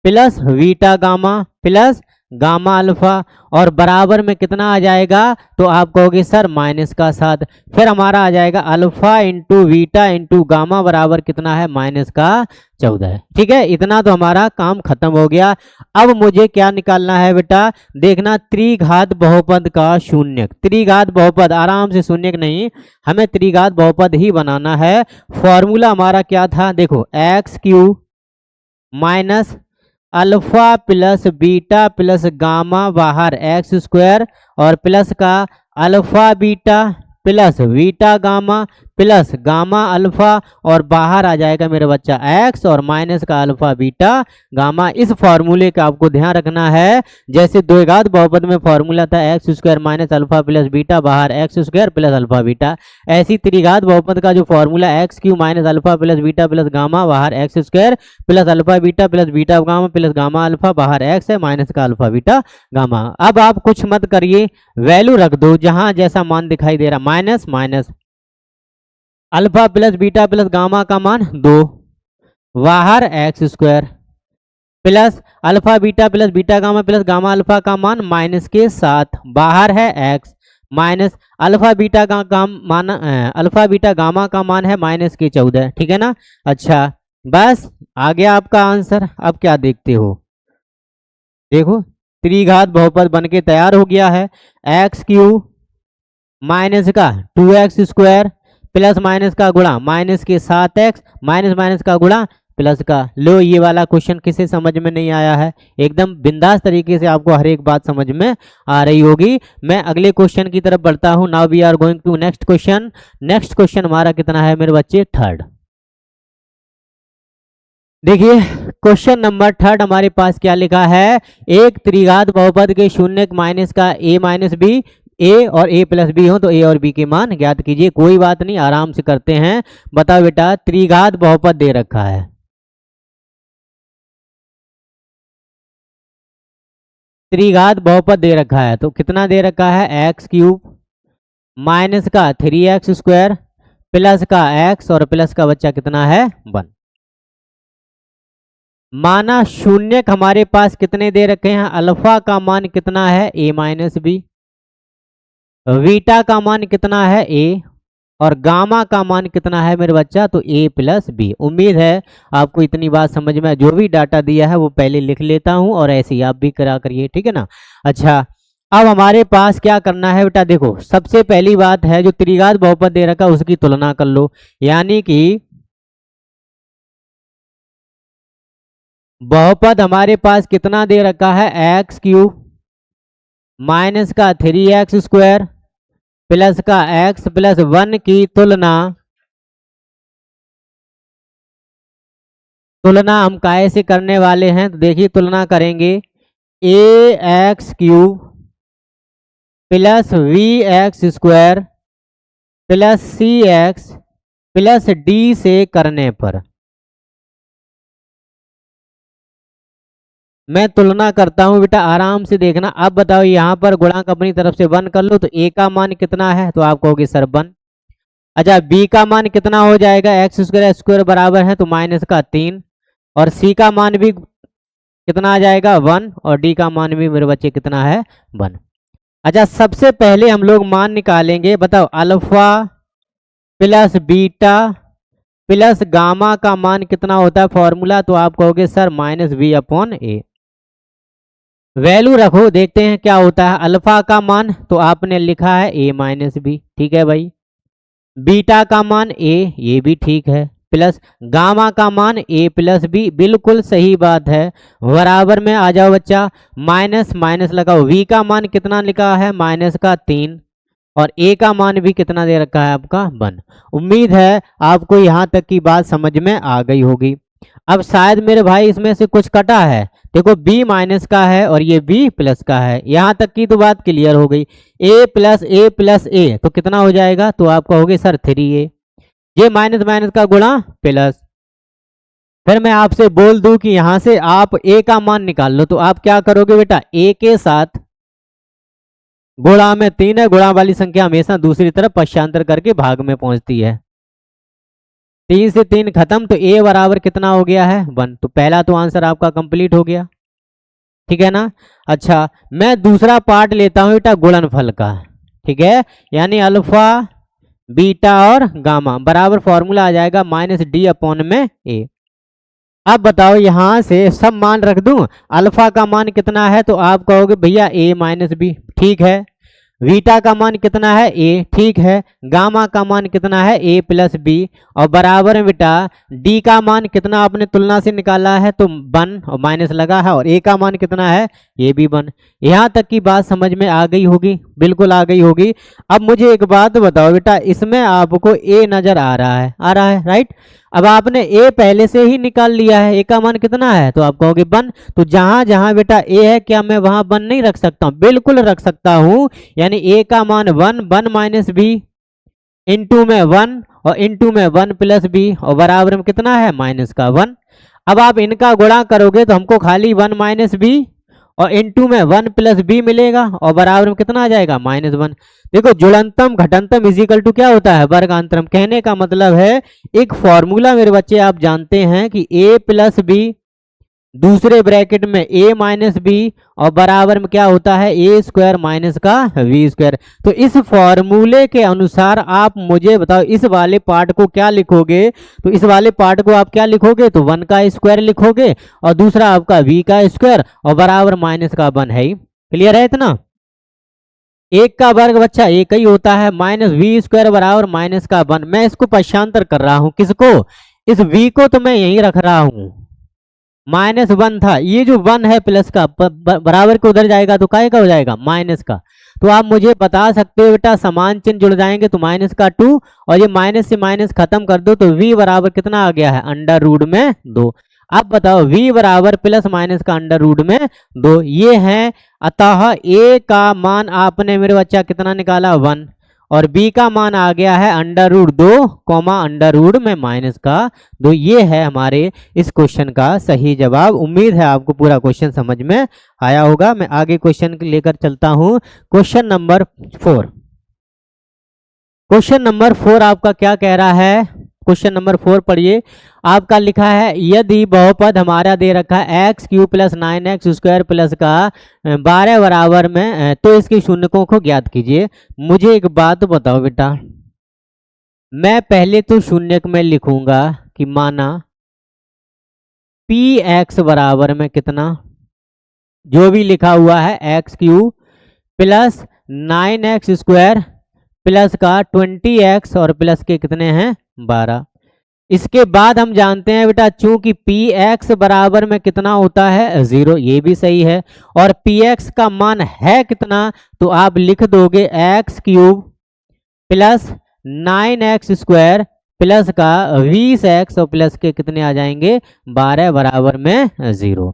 plus beta gamma plus gamma alpha और बराबर में कितना आ जाएगा, तो आप कहोगे सर माइनस का 7। फिर हमारा आ जाएगा alpha into beta into gamma बराबर कितना है, माइनस का 14। ठीक है, इतना तो हमारा काम खत्म हो गया। अब मुझे क्या निकालना है बेटा, देखना त्रिघात बहुपद का शून्यक। त्रिघात बहुपद आराम से, शून्यक नहीं, हमें त्रिघात बहुपद ही बनाना है। फॉर्मूला हमारा क्या था, देखो x cube minus alpha plus beta plus gamma बाहर एक्स स्क्वायर और प्लस का alpha beta plus beta gamma plus gamma alpha और बाहर आ जाएगा मेरा बच्चा एक्स और माइनस का अल्फा बीटा गामा। इस फॉर्मूले का आपको ध्यान रखना है। जैसे द्विघात बहुपद में फॉर्मूला था x square minus alpha plus beta बाहर x square plus alpha beta, ऐसी त्रिघात बहुपद का जो formula x cube minus alpha plus beta plus gamma बाहर x square plus alpha beta plus beta gamma plus gamma alpha बाहर x है minus का अल्फा बीटा गामा। अब आप कुछ मत करिए, वैल्यू रख दो जहां जैसा मान दिखाई दे रहा, minus minus alpha plus beta plus gamma का मान 2 बाहर x square plus alpha beta plus beta gamma plus gamma alpha का मान माइनस के 7 बाहर है एक्स माइनस अल्फा बीटा का मान अल्फा बीटा गामा का मान है माइनस के 14। ठीक है ना। अच्छा बस आ गया आपका आंसर। अब क्या देखते हो, देखो त्रिघात बहुपद बनके तैयार हो गया है। एक्स क्यू माइनस का 2x स्क्वायर प्लस माइनस का गुणा माइनस के 7x माइनस माइनस का गुणा प्लस का। लो ये वाला क्वेश्चन किसे समझ में नहीं आया है, एकदम बिंदास तरीके से आपको हर एक बात समझ में आ रही होगी। मैं अगले क्वेश्चन की तरफ बढ़ता हूं। Now we are going to next question. Next question हमारा कितना है मेरे बच्चे, 3rd। देखिए क्वेश्चन नंबर 3rd हमारे पास क्या लिखा है, एक त्रिघात बहुपद के शून्यक माइनस का a माइनस बी, ए और ए प्लस बी हो तो ए और बी के मान ज्ञात कीजिए। कोई बात नहीं, आराम से करते हैं। बताओ बेटा, त्रिघात बहुपद दे रखा है, त्रिघात बहुपद दे रखा है तो कितना दे रखा है, एक्स क्यूब माइनस का 3x स्क्वायर प्लस का x और प्लस का बच्चा कितना है 1। माना शून्यक हमारे पास कितने दे रखे हैं, अल्फा का मान कितना है a माइनस बी, बीटा का मान कितना है a और गामा का मान कितना है मेरे बच्चा, तो a प्लस बी। उम्मीद है आपको इतनी बात समझ में। जो भी डाटा दिया है वो पहले लिख लेता हूं और ऐसे ही आप भी करा करिए, ठीक है ना। अच्छा अब हमारे पास क्या करना है बेटा, देखो सबसे पहली बात है जो त्रिघात बहुपद दे रखा उसकी तुलना कर लो। यानी कि बहुपद हमारे पास कितना दे रखा है, एक्स क्यूब माइनस का 3x स्क्वायर प्लस का x प्लस 1 की तुलना हम काय से करने वाले हैं, तो देखिए तुलना करेंगे ax cube plus vx square plus cx plus d से करने पर मैं तुलना करता हूं बेटा, आराम से देखना। अब बताओ यहाँ पर गुणांक अपनी तरफ से 1 कर लो तो a का मान कितना है, तो आप कहोगे सर 1। अच्छा b का मान कितना हो जाएगा, एक्स स्क्वायर बराबर है तो माइनस का 3 और c का मान भी कितना आ जाएगा 1 और d का मान भी मेरे बच्चे कितना है 1। अच्छा सबसे पहले हम लोग मान निकालेंगे। बताओ alpha plus beta plus gamma का मान कितना होता है फॉर्मूला, तो आप कहोगे सर माइनस बी अपॉन ए। वैल्यू रखो, देखते हैं क्या होता है। अल्फा का मान तो आपने लिखा है a माइनस बी, ठीक है भाई। बीटा का मान a, ये भी ठीक है। प्लस गामा का मान a प्लस बी, बिल्कुल सही बात है। बराबर में आ जाओ बच्चा, माइनस माइनस लगाओ। v का मान कितना लिखा है, माइनस का 3 और a का मान भी कितना दे रखा है आपका 1। उम्मीद है आपको यहाँ तक की बात समझ में आ गई होगी। अब शायद मेरे भाई इसमें से कुछ कटा है देखो b माइनस का है और ये b प्लस का है, यहाँ तक की तो बात क्लियर हो गई। a प्लस a तो कितना हो जाएगा, तो आप कहोगे सर 3a, ये माइनस माइनस का गुणा प्लस। फिर मैं आपसे बोल दूं कि यहां से आप a का मान निकाल लो, तो आप क्या करोगे बेटा, a के साथ गुणा में 3 है, गुणा वाली संख्या हमेशा दूसरी तरफ पश्चांतर करके भाग में पहुंचती है। 3 से 3 खत्म, तो a बराबर कितना हो गया है 1, तो पहला तो आंसर आपका कंप्लीट हो गया, ठीक है ना। अच्छा मैं दूसरा पार्ट लेता हूं बेटा गुणनफल का, ठीक है, यानी अल्फा बीटा और गामा बराबर फॉर्मूला आ जाएगा -d/a। अब बताओ यहां से सब मान रख दूं, अल्फा का मान कितना है, तो आप कहोगे भैया a माइनस बी, ठीक है। बीटा का मान कितना है a, ठीक है। गामा का मान कितना है a प्लस बी, और बराबर में बेटा d का मान कितना आपने तुलना से निकाला है, तो 1 और माइनस लगा है, और a का मान कितना है, ये भी 1। यहाँ तक की बात समझ में आ गई होगी, बिल्कुल आ गई होगी। अब मुझे एक बात बताओ बेटा, इसमें आपको a नजर आ रहा है, राइट। अब आपने a पहले से ही निकाल लिया है, a का मान कितना है, तो आप कहोगे 1, तो जहां जहां बेटा a है क्या मैं वहां 1 नहीं रख सकता हूं, बिल्कुल रख सकता हूं। यानी a का मान 1 माइनस बी, इंटू में 1 और इंटू में 1 प्लस बी, और बराबर में कितना है माइनस का 1। अब आप इनका गुणा करोगे तो हमको खाली 1 माइनस बी और इंटू में 1 प्लस बी मिलेगा, और बराबर में कितना आ जाएगा -1। देखो जुड़ंतम घटनतम इजिकल टू क्या होता है, वर्गांतरम। कहने का मतलब है एक फॉर्मूला मेरे बच्चे आप जानते हैं कि a प्लस बी दूसरे ब्रैकेट में a माइनस बी, और बराबर में क्या होता है a स्क्वायर माइनस का v स्क्वायर। तो इस फॉर्मूले के अनुसार आप मुझे बताओ इस वाले पार्ट को क्या लिखोगे, तो इस वाले पार्ट को आप क्या लिखोगे, तो 1 का स्क्वायर लिखोगे, और दूसरा आपका v का स्क्वायर, और बराबर माइनस का 1 है ही। क्लियर है इतना। एक का वर्ग बच्चा एक ही होता है, माइनस वी स्क्वायर बराबर माइनस का 1। मैं इसको पक्षांतर कर रहा हूं, किसको, इस v को तो मैं यहीं रख रहा हूं, -1 था, ये जो 1 है प्लस का बराबर को उधर जाएगा तो काय का हो जाएगा माइनस का। तो आप मुझे बता सकते हो बेटा समान चिन्ह जुड़ जाएंगे तो माइनस का 2, और ये माइनस से माइनस खत्म कर दो तो v बराबर कितना आ गया है √2। अब बताओ v बराबर प्लस माइनस का √2 ये है। अतः a का मान आपने मेरे बच्चा कितना निकाला 1, और b का मान आ गया है √2 कॉमा √ में माइनस का 2। ये है हमारे इस क्वेश्चन का सही जवाब। उम्मीद है आपको पूरा क्वेश्चन समझ में आया होगा। मैं आगे क्वेश्चन लेकर चलता हूं। Question number 4। क्वेश्चन नंबर 4 आपका क्या कह रहा है, क्वेश्चन नंबर 4 पढ़िए। आपका लिखा है यदि बहुपद हमारा दे रखा है x³ + 9x² प्लस का 12 बराबर में, तो इसके शून्यकों को ज्ञात कीजिए। मुझे एक बात बताओ बेटा, मैं पहले तो शून्यक में लिखूंगा कि माना px बराबर में कितना, जो भी लिखा हुआ है x³ + 9x² प्लस का 20x और प्लस के कितने हैं 12। इसके बाद हम जानते हैं बेटा चूंकि px बराबर में कितना होता है 0, ये भी सही है, और px का मान है कितना, तो आप लिख दोगे x³ + 9x² प्लस का 20x और प्लस के कितने आ जाएंगे 12 बराबर में 0।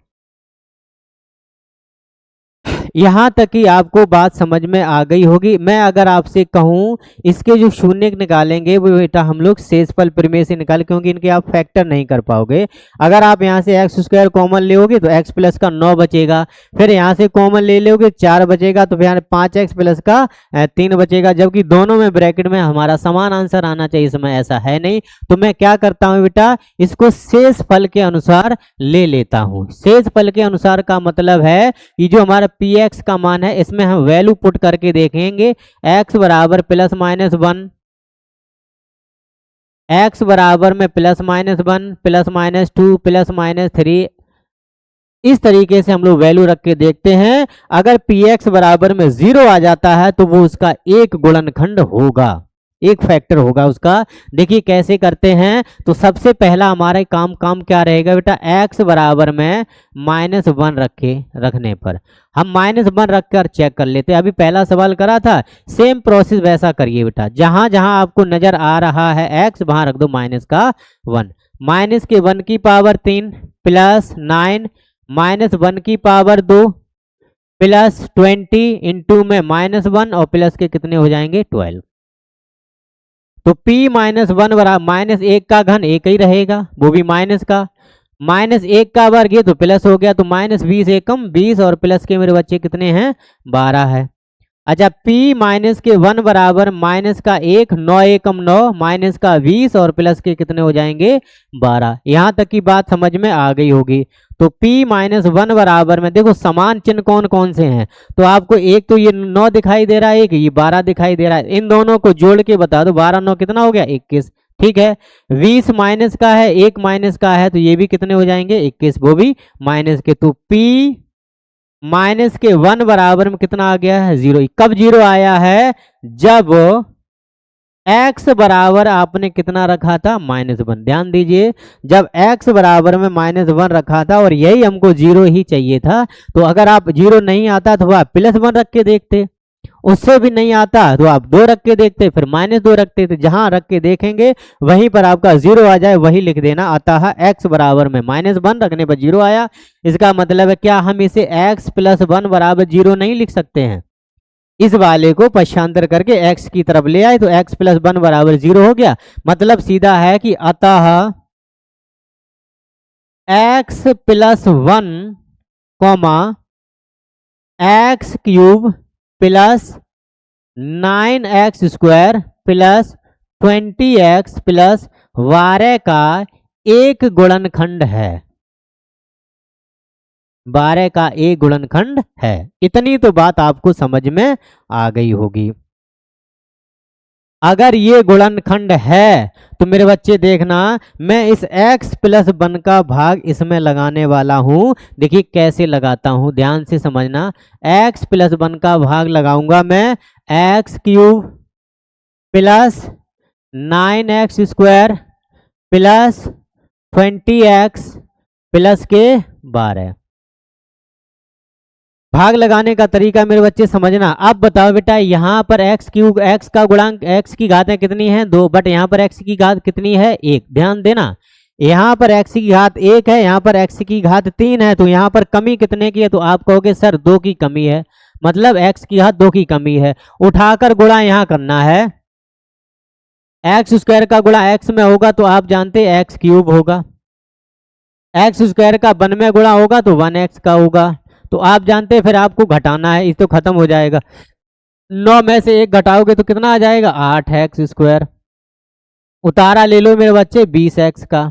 यहाँ तक कि आपको बात समझ में आ गई होगी। मैं अगर आपसे कहूँ इसके जो शून्य निकालेंगे वो बेटा हम लोग शेषफल प्रमेय से निकाल, क्योंकि इनके आप फैक्टर नहीं कर पाओगे। अगर आप यहाँ से x² कॉमन लोगे तो x प्लस का 9 बचेगा, फिर यहाँ से कॉमन ले लोगे 4 बचेगा, तो फिर यहाँ 5x प्लस का 3 बचेगा, जबकि दोनों में ब्रैकेट में हमारा समान आंसर आना चाहिए, इसमें ऐसा है नहीं। तो मैं क्या करता हूँ बेटा, इसको शेषफल के अनुसार ले लेता हूँ। शेषफल के अनुसार का मतलब है कि जो हमारा px का मान है इसमें हम वैल्यू पुट करके देखेंगे। x बराबर +-1, x बराबर में +-1, +-2, +-3, इस तरीके से हम लोग वैल्यू रख के देखते हैं। अगर px बराबर में 0 आ जाता है तो वो उसका एक गुणनखंड होगा, एक फैक्टर होगा उसका। देखिए कैसे करते हैं, तो सबसे पहला हमारा काम क्या रहेगा बेटा, x बराबर में -1 रखने पर हम -1 रख कर चेक कर लेते हैं। अभी पहला सवाल करा था, सेम प्रोसेस वैसा करिए बेटा। जहां जहां आपको नजर आ रहा है x वहां रख दो -1। -1 की पावर 3 + 9 -1 की पावर 2 प्लस 20 इंटू में -1 और प्लस के कितने हो जाएंगे 12। तो p -1 बराबर -1 का घन एक ही रहेगा, वो भी माइनस का, -1 का वर्ग ये तो प्लस हो गया, तो -20 एकम 20 और प्लस के मेरे बच्चे कितने हैं 12 है। अच्छा p माइनस के 1 बराबर माइनस का 1, 9 एकम 9 माइनस का 20 और प्लस के कितने हो जाएंगे 12। यहाँ तक की बात समझ में आ गई होगी। तो p -1 बराबर में देखो समान चिन्ह कौन कौन से हैं, तो आपको एक तो ये 9 दिखाई दे रहा है, एक ये 12 दिखाई दे रहा है, इन दोनों को जोड़ के बता दो 12 9 कितना हो गया 21। ठीक है, 20 माइनस का है, 1 माइनस का है, तो ये भी कितने हो जाएंगे 21, वो भी माइनस के। तो p माइनस के 1 बराबर में कितना आ गया है 0। कब 0 आया है, जब x बराबर आपने कितना रखा था -1। ध्यान दीजिए, जब x बराबर में -1 रखा था और यही हमको 0 ही चाहिए था, तो अगर आप 0 नहीं आता तो आप +1 रख के देखते, उससे भी नहीं आता तो आप 2 रख के देखते, फिर -2 रखते थे। जहां रख के देखेंगे वहीं पर आपका 0 आ जाए वही लिख देना। अतः x बराबर में -1 रखने पर 0 आया। इसका मतलब है क्या हम इसे x + 1 बराबर 0 नहीं लिख सकते हैं? इस वाले को पश्चांतर करके x की तरफ ले आए तो x + 1 बराबर 0 हो गया। मतलब सीधा है कि अतः x + 1 x³ plus 9x² plus 20x plus 12 का एक गुणनखंड है। 12 का एक गुणनखंड है। इतनी तो बात आपको समझ में आ गई होगी। अगर ये गुणनखंड है तो मेरे बच्चे देखना, मैं इस x + 1 का भाग इसमें लगाने वाला हूं। देखिए कैसे लगाता हूं, ध्यान से समझना। x + 1 का भाग लगाऊंगा मैं x³ plus 9x² plus 20x plus के 12। भाग लगाने का तरीका मेरे बच्चे समझना। अब बताओ बेटा, यहाँ पर x³ x का गुणांक x की घात कितनी है 2, बट यहाँ पर x की घात कितनी है 1। ध्यान देना, यहाँ पर x की घात 1 है, यहाँ पर x की घात 3 है, तो यहाँ पर कमी कितने की है? तो आप कहोगे सर 2 की कमी है, मतलब x की घात 2 की कमी है। उठाकर गुणा यहाँ करना है, x² का गुणा x में होगा तो आप जानते x³ होगा, x² का 1 में गुणा होगा तो 1x का होगा, तो आप जानते हैं फिर आपको घटाना है, इस तो खत्म हो जाएगा। 9 में से 1 घटाओगे तो कितना आ जाएगा 8x²। उतारा ले लो मेरे बच्चे 20x का।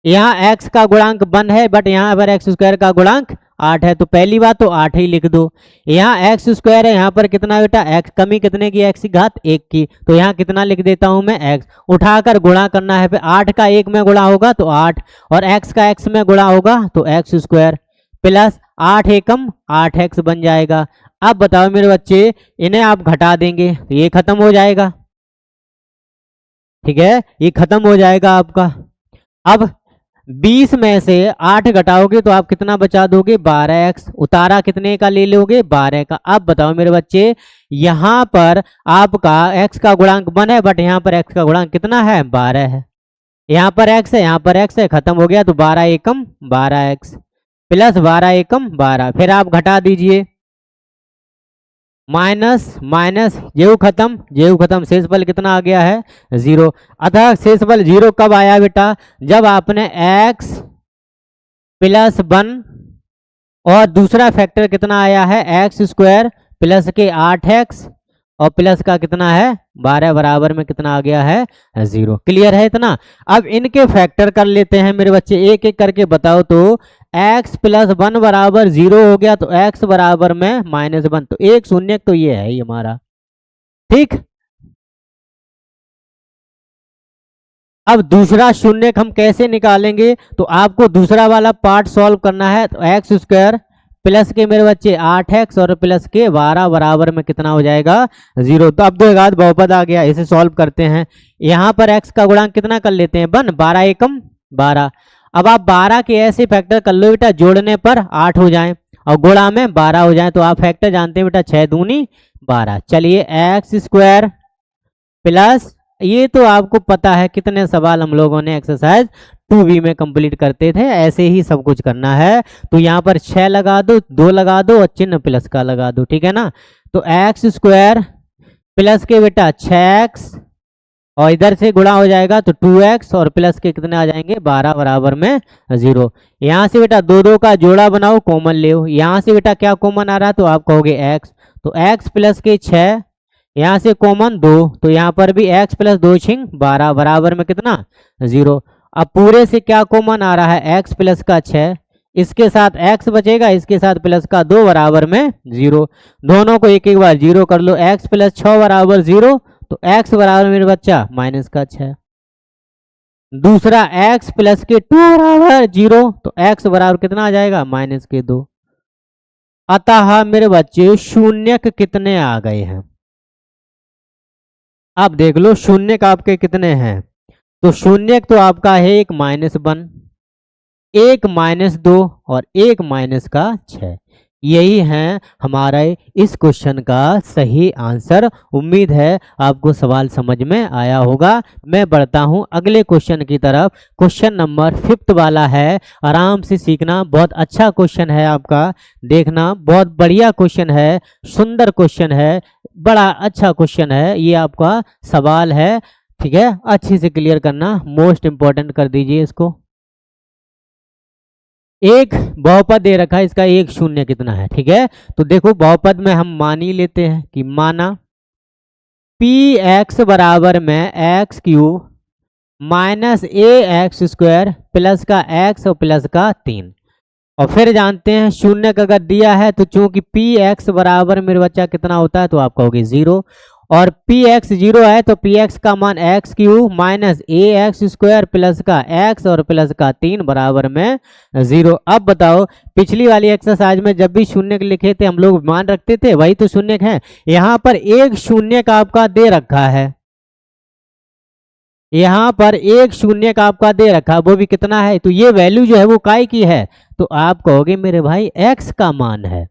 यहाँ x का गुणांक 1 है, बट यहाँ पर x² का गुणांक 8 है, तो पहली बात तो 8 ही लिख दो। यहाँ x² है, यहाँ पर कितना बेटा x, कमी कितने की x की घात 1 की, तो यहाँ कितना लिख देता हूँ मैं x। उठाकर गुणा करना है, फिर 8 का 1 में गुणा होगा तो 8 और x का x में गुणा होगा तो x² प्लस 8 एकम 8x बन जाएगा। अब बताओ मेरे बच्चे, इन्हें आप घटा देंगे तो ये खत्म हो जाएगा। ठीक है, ये खत्म हो जाएगा आपका। अब 20 में से 8 घटाओगे तो आप कितना बचा दोगे 12x। उतारा कितने का ले लोगे 12 का। अब बताओ मेरे बच्चे, यहाँ पर आपका x का गुणांक 1 है, बट यहाँ पर x का गुणांक कितना है 12 है। यहाँ पर x है, यहाँ पर x है, खत्म हो गया, तो 12 एकम 12x प्लस 12 एकम 12। फिर आप घटा दीजिए, माइनस माइनस जेऊ खत्म, शेषफल कितना आ गया है 0। अतः शेषफल 0 कब आया बेटा? जब आपने x + 1 और दूसरा फैक्टर कितना आया है x² प्लस के 8x और प्लस का कितना है 12 बराबर में कितना आ गया है 0। क्लियर है इतना? अब इनके फैक्टर कर लेते हैं मेरे बच्चे, एक एक करके बताओ। तो x + 1 बराबर 0 हो गया, तो x बराबर में -1, तो एक शून्य तो ये है ही हमारा। ठीक, अब दूसरा शून्य हम कैसे निकालेंगे? तो आपको दूसरा वाला पार्ट सॉल्व करना है। तो x² प्लस के मेरे बच्चे 8x और प्लस के 12 बराबर में कितना हो जाएगा 0। तो अब 2 घात बहुपद आ गया, इसे सॉल्व करते हैं। यहाँ पर x का गुणांक कितना कर लेते हैं 1, 12 एकम 12। अब आप 12 के ऐसे फैक्टर कर लो बेटा, जोड़ने पर 8 हो जाए और गुणा में 12 हो जाए, तो आप फैक्टर जानते हैं बेटा 6 दूनी 12। चलिए x² प्लस, ये तो आपको पता है, कितने सवाल हम लोगों ने एक्सरसाइज 2b में कंप्लीट करते थे, ऐसे ही सब कुछ करना है। तो यहाँ पर 6 लगा दो, 2 लगा दो और चिन्ह प्लस का लगा दो, ठीक है ना। तो एक्स स्क्वायर प्लस के बेटा 6x और इधर से गुणा हो जाएगा तो 2x और प्लस के कितने आ जाएंगे 12 बराबर में 0। यहाँ से बेटा 2 का जोड़ा बनाओ, कॉमन ले। यहाँ से बेटा क्या कॉमन आ रहा है तो आप कहोगे x, तो x प्लस के 6, यहाँ से कॉमन 2, तो यहाँ पर भी x प्लस 2 छिंग 12 बराबर में कितना 0। अब पूरे से क्या कॉमन आ रहा है x प्लस का 6, इसके साथ x बचेगा, इसके साथ प्लस का 2 बराबर में 0। दोनों को एक एक बार 0 कर लो, x प्लस 6 बराबर 0, तो x बराबर मेरे बच्चा माइनस का 6। दूसरा x प्लस के 2 बराबर 0, तो x बराबर कितना आ जाएगा माइनस के 2। अतः मेरे बच्चे शून्यक कितने आ गए हैं, आप देख लो शून्यक आपके कितने हैं। तो शून्यक तो आपका है एक -1, एक -2 और एक माइनस का 6। यही है हमारे इस क्वेश्चन का सही आंसर। उम्मीद है आपको सवाल समझ में आया होगा। मैं बढ़ता हूं अगले क्वेश्चन की तरफ। क्वेश्चन नंबर 5 वाला है, आराम से सीखना, बहुत अच्छा क्वेश्चन है आपका, देखना बहुत बढ़िया क्वेश्चन है, सुंदर क्वेश्चन है, बड़ा अच्छा क्वेश्चन है। ये आपका सवाल है, ठीक है, अच्छे से क्लियर करना, मोस्ट इंपॉर्टेंट कर दीजिए इसको। एक बहुपद दे रखा है, इसका एक शून्य कितना है, ठीक है। तो देखो बहुपद में हम मान ही लेते हैं कि माना px बराबर में x cube minus ax square plus का x और प्लस का 3। और फिर जानते हैं शून्य का अगर दिया है तो चूंकि px बराबर मेरे बच्चा कितना होता है तो आप कहोगे 0, और px 0 है तो px का मान x cube minus ax square plus का x और प्लस का 3 बराबर में 0। अब बताओ पिछली वाली एक्सरसाइज में जब भी शून्य लिखे थे हम लोग मान रखते थे, वही तो शून्य है। यहाँ पर एक शून्य का आपका दे रखा है, यहाँ पर एक शून्य का आपका दे रखा, वो भी कितना है, तो ये वैल्यू जो है वो काय की है, तो आप कहोगे मेरे भाई x का मान है।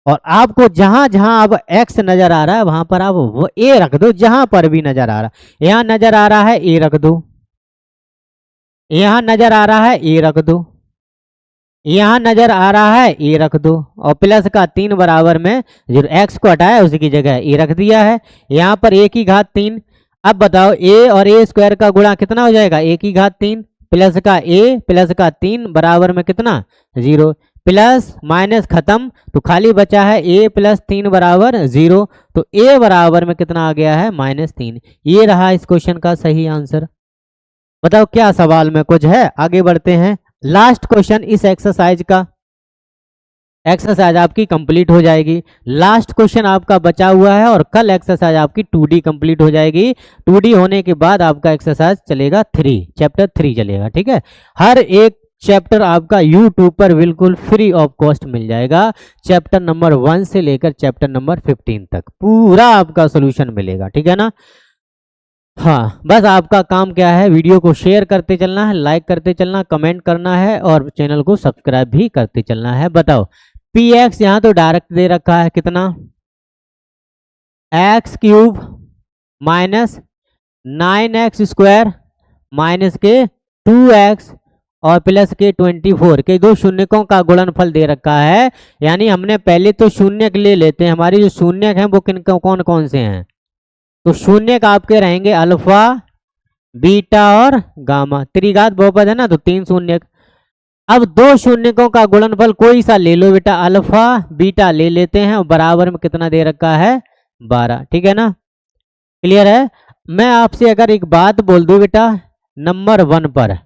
और आपको जहां जहां अब x नजर आ रहा है वहां पर आप वो a रख दो, जहां पर भी नजर आ रहा है। यहाँ नजर आ रहा है a रख दो, यहाँ नजर आ रहा है a रख दो, यहाँ नजर आ रहा है a रख दो, और प्लस का 3 बराबर में जो x को हटाया उसी की जगह a रख दिया है। यहाँ पर a की घात 3। अब बताओ a और a स्क्वायर का गुणा कितना हो जाएगा, a की घात 3 प्लस का a प्लस का 3 बराबर में कितना 0। प्लस माइनस खत्म तो खाली बचा है a प्लस 3 बराबर 0, तो a बराबर में कितना आ गया है -3। ये रहा इस क्वेश्चन का सही आंसर। बताओ क्या सवाल में कुछ है, आगे बढ़ते हैं। लास्ट क्वेश्चन इस एक्सरसाइज का, एक्सरसाइज आपकी कंप्लीट हो जाएगी। लास्ट क्वेश्चन आपका बचा हुआ है और कल एक्सरसाइज आपकी 2D कंप्लीट हो जाएगी। 2D होने के बाद आपका एक्सरसाइज चलेगा 3, चैप्टर 3 चलेगा, ठीक है। हर एक चैप्टर आपका YouTube पर बिल्कुल फ्री ऑफ कॉस्ट मिल जाएगा। चैप्टर नंबर 1 से लेकर चैप्टर नंबर 15 तक पूरा आपका सोल्यूशन मिलेगा, ठीक है ना। हाँ, बस आपका काम क्या है, वीडियो को शेयर करते चलना है, लाइक करते चलना, कमेंट करना है और चैनल को सब्सक्राइब भी करते चलना है। बताओ px यहाँ तो डायरेक्ट दे रखा है कितना, x cube minus 9x square minus के 2x और प्लस के 24 के दो शून्यकों का गुणनफल दे रखा है। यानी हमने पहले तो शून्यक ले लेते हैं, हमारी जो शून्यक हैं वो किन कौन कौन से हैं, तो शून्यक आपके रहेंगे अल्फा बीटा और गामा। त्रिघात बहुपद है ना, तो 3 शून्यक। अब दो शून्यकों का गुणनफल कोई सा ले लो बेटा, अल्फा बीटा ले लेते हैं, और बराबर में कितना दे रखा है 12, ठीक है ना। क्लियर है। मैं आपसे अगर एक बात बोल दूं बेटा, नंबर 1 पर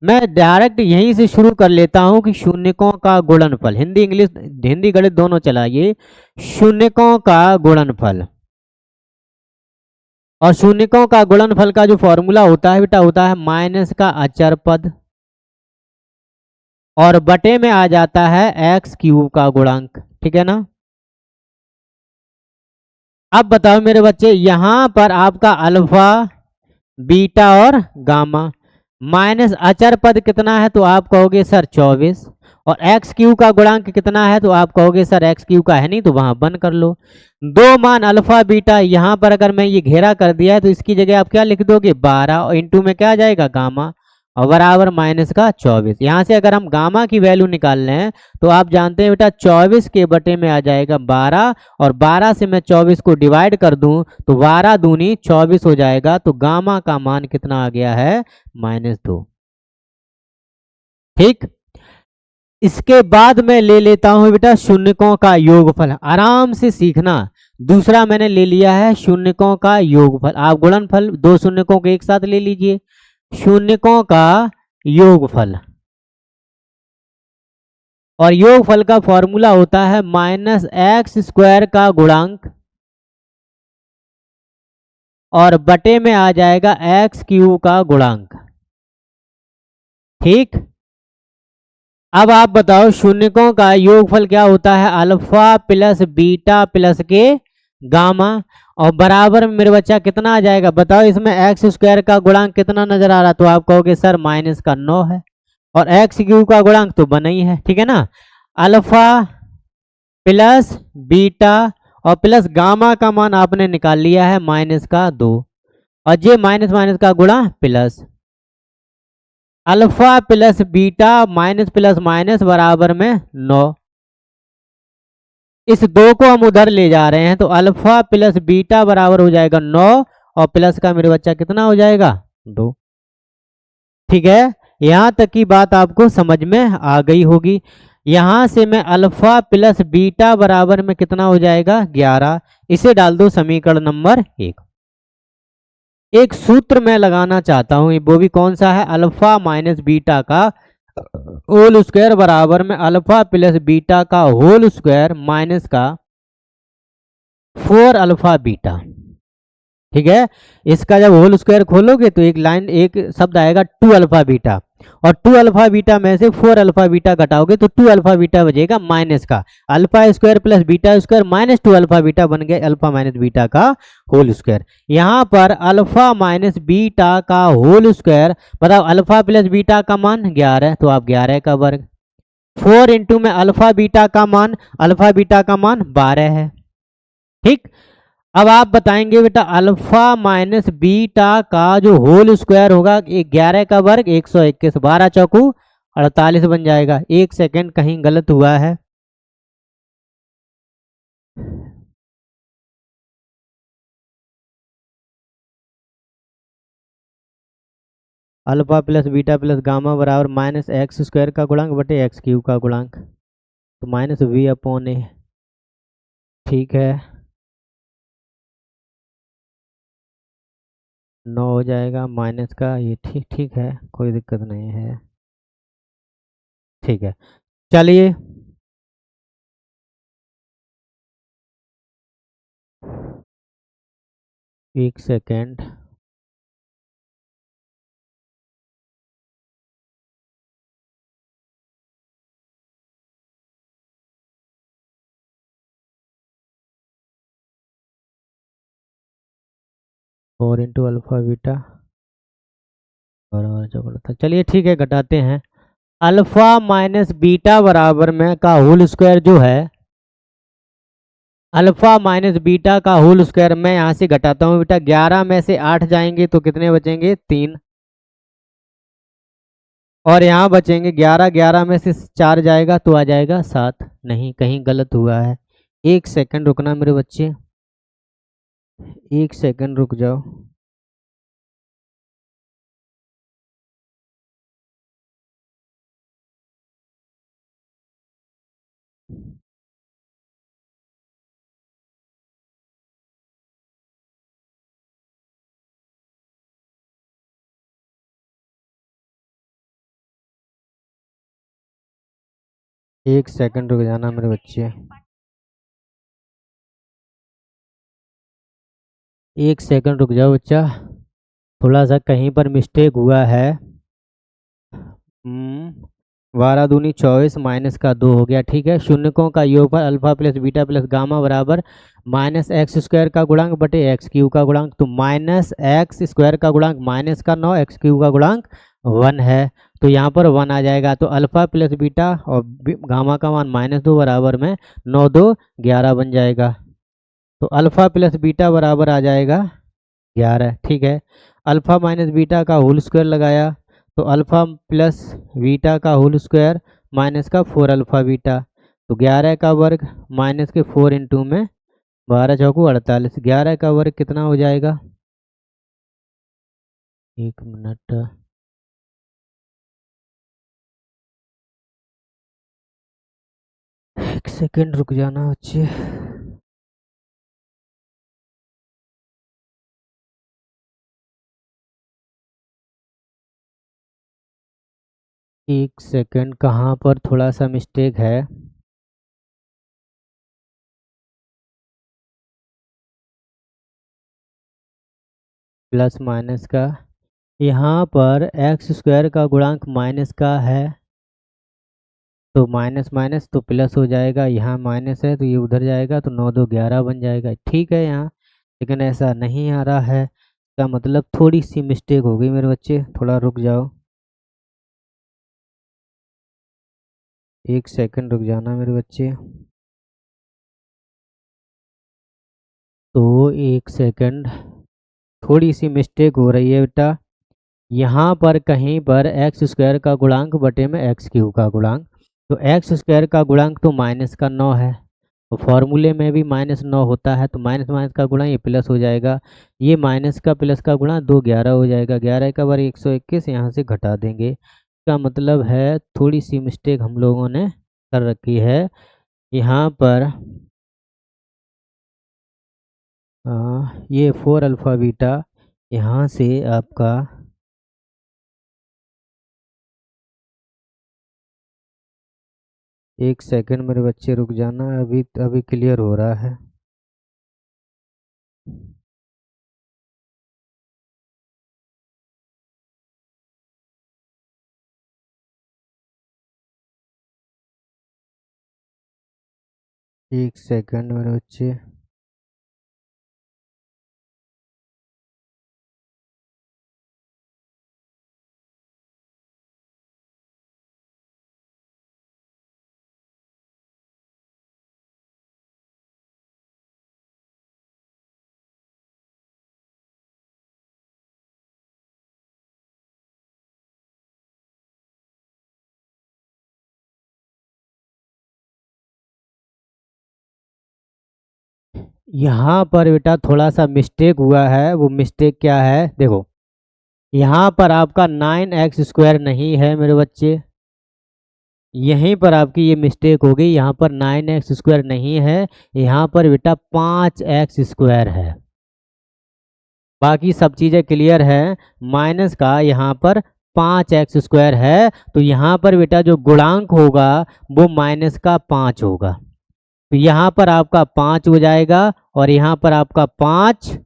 मैं डायरेक्ट यहीं से शुरू कर लेता हूं कि शून्यकों का गुणनफल, हिंदी इंग्लिश हिंदी गणित दोनों चलाइए। शून्यकों का गुणनफल, और शून्यकों का गुणनफल का जो फॉर्मूला होता है बेटा, होता है माइनस का अचर पद और बटे में आ जाता है एक्स क्यूब का गुणांक, ठीक है ना। अब बताओ मेरे बच्चे, यहां पर आपका अल्फा बीटा और गामा, माइनस अचर पद कितना है तो आप कहोगे सर 24, और एक्स क्यू का गुणांक कितना है तो आप कहोगे सर एक्स क्यू का है नहीं, तो वहां बंद कर लो। दो मान अल्फा बीटा, यहां पर अगर मैं ये घेरा कर दिया है तो इसकी जगह आप क्या लिख दोगे 12, और इंटू में क्या आ जाएगा गामा, और बराबर माइनस का 24। यहाँ से अगर हम गामा की वैल्यू निकाल रहे हैं तो आप जानते हैं बेटा 24 के बटे में आ जाएगा 12, और 12 से मैं 24 को डिवाइड कर दूं तो 12 दूनी 24 हो जाएगा। तो गामा का मान कितना आ गया है, -2। ठीक, इसके बाद मैं ले लेता हूं बेटा शून्यकों का योगफल। आराम से सीखना। दूसरा मैंने ले लिया है शून्यकों का योगफल। आप गुणनफल दो शून्यकों को एक साथ ले लीजिए। शून्यकों का योगफल, और योगफल का फॉर्मूला होता है -x² का गुणांक और बटे में आ जाएगा x³ का गुणांक। ठीक, अब आप बताओ शून्यकों का योगफल क्या होता है, अल्फा प्लस बीटा प्लस के गामा, और बराबर में मेरे बच्चा कितना आ जाएगा बताओ। इसमें x² का गुणांक कितना नजर आ रहा, तो आप कहोगे सर -9 है, और x³ का गुणांक तो बना ही है। ठीक है ना, अल्फा प्लस बीटा और प्लस गामा का मान आपने निकाल लिया है -2, और ये माइनस माइनस का गुणा plus, alpha plus beta minus plus minus बराबर में 9। इस 2 को हम उधर ले जा रहे हैं तो अल्फा प्लस बीटा बराबर हो जाएगा 9, और प्लस का मेरे बच्चा कितना हो जाएगा 2। ठीक है, यहां तक की बात आपको समझ में आ गई होगी। यहां से मैं अल्फा प्लस बीटा बराबर में कितना हो जाएगा 11। इसे डाल दो समीकरण नंबर 1। एक सूत्र मैं लगाना चाहता हूं, वो भी कौन सा है, अल्फा माइनस बीटा का होल स्क्वायर बराबर में अल्फा प्लस बीटा का होल स्क्वायर माइनस का 4 अल्फा बीटा। ठीक है, इसका जब होल स्क्वायर खोलोगे तो एक शब्द आएगा 2 अल्फा बीटा, और 2 अल्फा बीटा में से 4 अल्फा बीटा घटाओगे तो 2 अल्फा बीटा बचेगा माइनस का, alpha square plus beta square -2 alpha beta बन गया अल्फा माइनस बीटा का होल स्क्वायर। यहाँ पर अल्फा माइनस बीटा का होल स्क्वायर बताओ, अल्फा प्लस बीटा का मान 11, तो आप 11 का वर्ग, 4 इंटू में अल्फा बीटा का मान 12 है। ठीक, अब आप बताएंगे बेटा अल्फा माइनस बीटा का जो होल स्क्वायर होगा 11 का वर्ग 121, 12 चौकू 48 बन जाएगा। एक सेकंड, कहीं गलत हुआ है। Alpha plus beta plus gamma बराबर -x² का गुणांक बटे x³ का गुणांक, तो -v/a। ठीक है, 9 हो जाएगा माइनस का, ये ठीक ठीक है, कोई दिक्कत नहीं है। ठीक है, चलिए एक second, four into alpha beta बराबर जो था। चलिए ठीक है, घटाते हैं। अल्फा माइनस बीटा बराबर में का होल स्क्वायर जो है, अल्फा माइनस बीटा का होल स्क्वायर मैं यहाँ से घटाता हूँ बेटा, 11 में से 8 जाएंगे तो कितने बचेंगे 3, और यहाँ बचेंगे 11, 11 में से 4 जाएगा तो आ जाएगा 7। नहीं, कहीं गलत हुआ है। एक सेकंड रुकना मेरे बच्चे, एक सेकंड रुक जाओ। एक सेकंड रुक जाना मेरे बच्चे, एक सेकंड रुक जाओ बच्चा, थोड़ा सा कहीं पर मिस्टेक हुआ है। 12 दूनी 24 माइनस का 2 हो गया। ठीक है, शून्यकों का योगफल alpha plus beta plus gamma बराबर -x² का गुणांक बटे x³ का गुणांक, तो -x² का गुणांक -9, x³ का गुणांक 1 है, तो यहाँ पर 1 आ जाएगा। तो अल्फा प्लस बीटा और गामा का मान -2 बराबर में 9 2 11 बन जाएगा, तो अल्फा प्लस बीटा बराबर आ जाएगा 11। ठीक है, अल्फा माइनस बीटा का होल स्क्वायर लगाया तो अल्फ़ा प्लस बीटा का होल स्क्वायर माइनस का 4 अल्फ़ा बीटा, तो 11 का वर्ग माइनस के 4 इंटू में 12 चौको 48, 11 का वर्ग कितना हो जाएगा, 1 मिनट, एक सेकेंड रुक जाना बच्चे। एक सेकेंड, कहाँ पर थोड़ा सा मिस्टेक है। प्लस माइनस का, यहाँ पर एक्स स्क्वायर का गुणांक माइनस का है, तो माइनस माइनस तो प्लस हो जाएगा, यहाँ माइनस है तो ये उधर जाएगा, तो 9 2 11 बन जाएगा। ठीक है यहाँ, लेकिन ऐसा नहीं आ रहा है, इसका मतलब थोड़ी सी मिस्टेक हो गई मेरे बच्चे, थोड़ा रुक जाओ, एक सेकंड रुक जाना मेरे बच्चे। तो एक सेकंड, थोड़ी सी मिस्टेक हो रही है बेटा, यहाँ पर कहीं पर एक्स स्क्वायर का गुणांक बटे में एक्स क्यूब का गुणांक, तो एक्स स्क्वायर का गुणांक तो माइनस का 9 है, तो फॉर्मूले में भी -9 होता है, तो माइनस माइनस का गुणा ये प्लस हो जाएगा, ये माइनस का प्लस का गुणा 2 11 हो जाएगा, 11 का वर्ग 121, यहाँ से घटा देंगे, इसका मतलब है थोड़ी सी मिस्टेक हम लोगों ने कर रखी है यहाँ पर। ये 4 अल्फ़ा बीटा यहाँ से आपका, एक सेकंड मेरे बच्चे रुक जाना, अभी अभी क्लियर हो रहा है। एक सेकंड मेरे बच्चे, यहाँ पर बेटा थोड़ा सा मिस्टेक हुआ है, वो मिस्टेक क्या है देखो, यहाँ पर आपका 9x² नहीं है मेरे बच्चे, यहीं पर आपकी ये मिस्टेक हो गई, यहाँ पर 9x² नहीं है, यहाँ पर बेटा 5x² है, बाकी सब चीज़ें क्लियर है, माइनस का यहाँ पर 5x² है, तो यहाँ पर बेटा जो गुणांक होगा वो माइनस का 5 होगा, तो यहाँ पर आपका 5 हो जाएगा, और यहाँ पर आपका 5,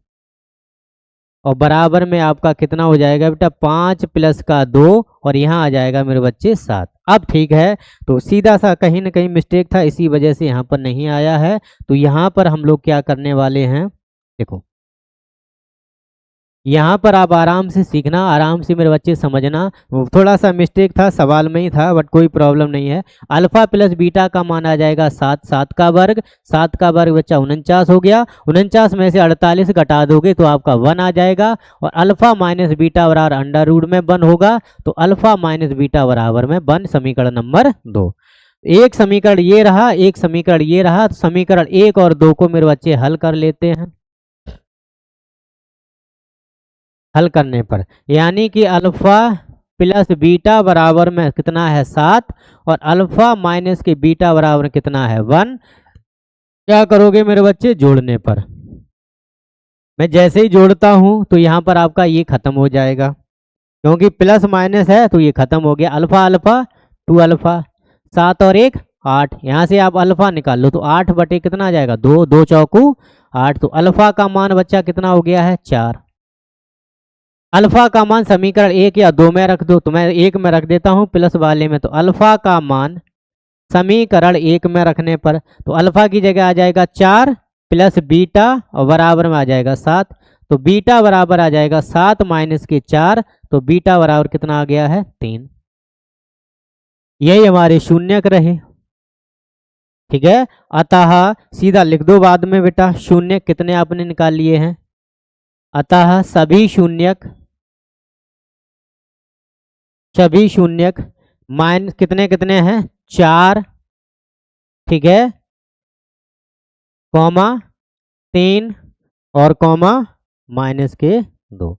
और बराबर में आपका कितना हो जाएगा बेटा, 5 प्लस का 2, और यहाँ आ जाएगा मेरे बच्चे 7। अब ठीक है, तो सीधा सा कहीं ना कहीं मिस्टेक था, इसी वजह से यहाँ पर नहीं आया है, तो यहाँ पर हम लोग क्या करने वाले हैं, देखो यहाँ पर आप आराम से सीखना, आराम से मेरे बच्चे समझना, थोड़ा सा मिस्टेक था सवाल में ही था, बट कोई प्रॉब्लम नहीं है। अल्फा प्लस बीटा का मान आ जाएगा 7, 7 का वर्ग, 7 का वर्ग बच्चा 49 हो गया, 49 में से 48 घटा दोगे तो आपका 1 आ जाएगा, और अल्फा माइनस बीटा बराबर अंडर रूट में 1 होगा, तो अल्फा माइनस बीटा बराबर में 1, समीकरण नंबर 2। एक समीकरण ये रहा, एक समीकरण ये रहा, तो समीकरण 1 और 2 को मेरे बच्चे हल कर लेते हैं। हल करने पर यानी कि अल्फा प्लस बीटा बराबर में कितना है 7, और अल्फा माइनस के बीटा बराबर कितना है 1, क्या करोगे मेरे बच्चे, जोड़ने पर, मैं जैसे ही जोड़ता हूं तो यहाँ पर आपका ये खत्म हो जाएगा, क्योंकि प्लस माइनस है तो ये खत्म हो गया, अल्फा अल्फा 2 अल्फा, 7 और 1 8, यहाँ से आप अल्फा निकाल लो तो 8 बटे कितना आ जाएगा 2, 2 चौकू 8, तो अल्फा का मान बच्चा कितना हो गया है 4। अल्फा का मान समीकरण 1 या 2 में रख दो, तो मैं 1 में रख देता हूं प्लस वाले में, तो अल्फा का मान समीकरण 1 में रखने पर, तो अल्फा की जगह आ जाएगा 4 प्लस बीटा और बराबर में आ जाएगा 7, तो बीटा बराबर आ जाएगा 7 माइनस के 4, तो बीटा बराबर कितना आ गया है 3। यही हमारे शून्यक रहे, ठीक है। अतः सीधा लिख दो बाद में बेटा, शून्य कितने आपने निकाल लिए हैं, अतः सभी शून्यक सभी शून्यक माइनस कितने कितने हैं 4, ठीक है, कॉमा 3 और कॉमा माइनस के 2।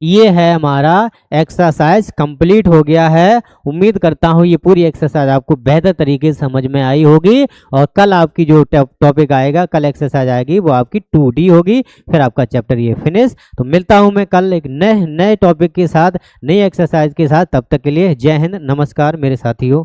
ये है हमारा एक्सरसाइज कंप्लीट हो गया है। उम्मीद करता हूँ ये पूरी एक्सरसाइज आपको बेहतर तरीके से समझ में आई होगी। और कल आपकी जो टॉपिक आएगा, कल एक्सरसाइज आएगी, वो आपकी 2D होगी। फिर आपका चैप्टर ये फिनिश। तो मिलता हूँ मैं कल एक नए टॉपिक के साथ, नई एक्सरसाइज के साथ। तब तक के लिए जय हिंद, नमस्कार मेरे साथियों।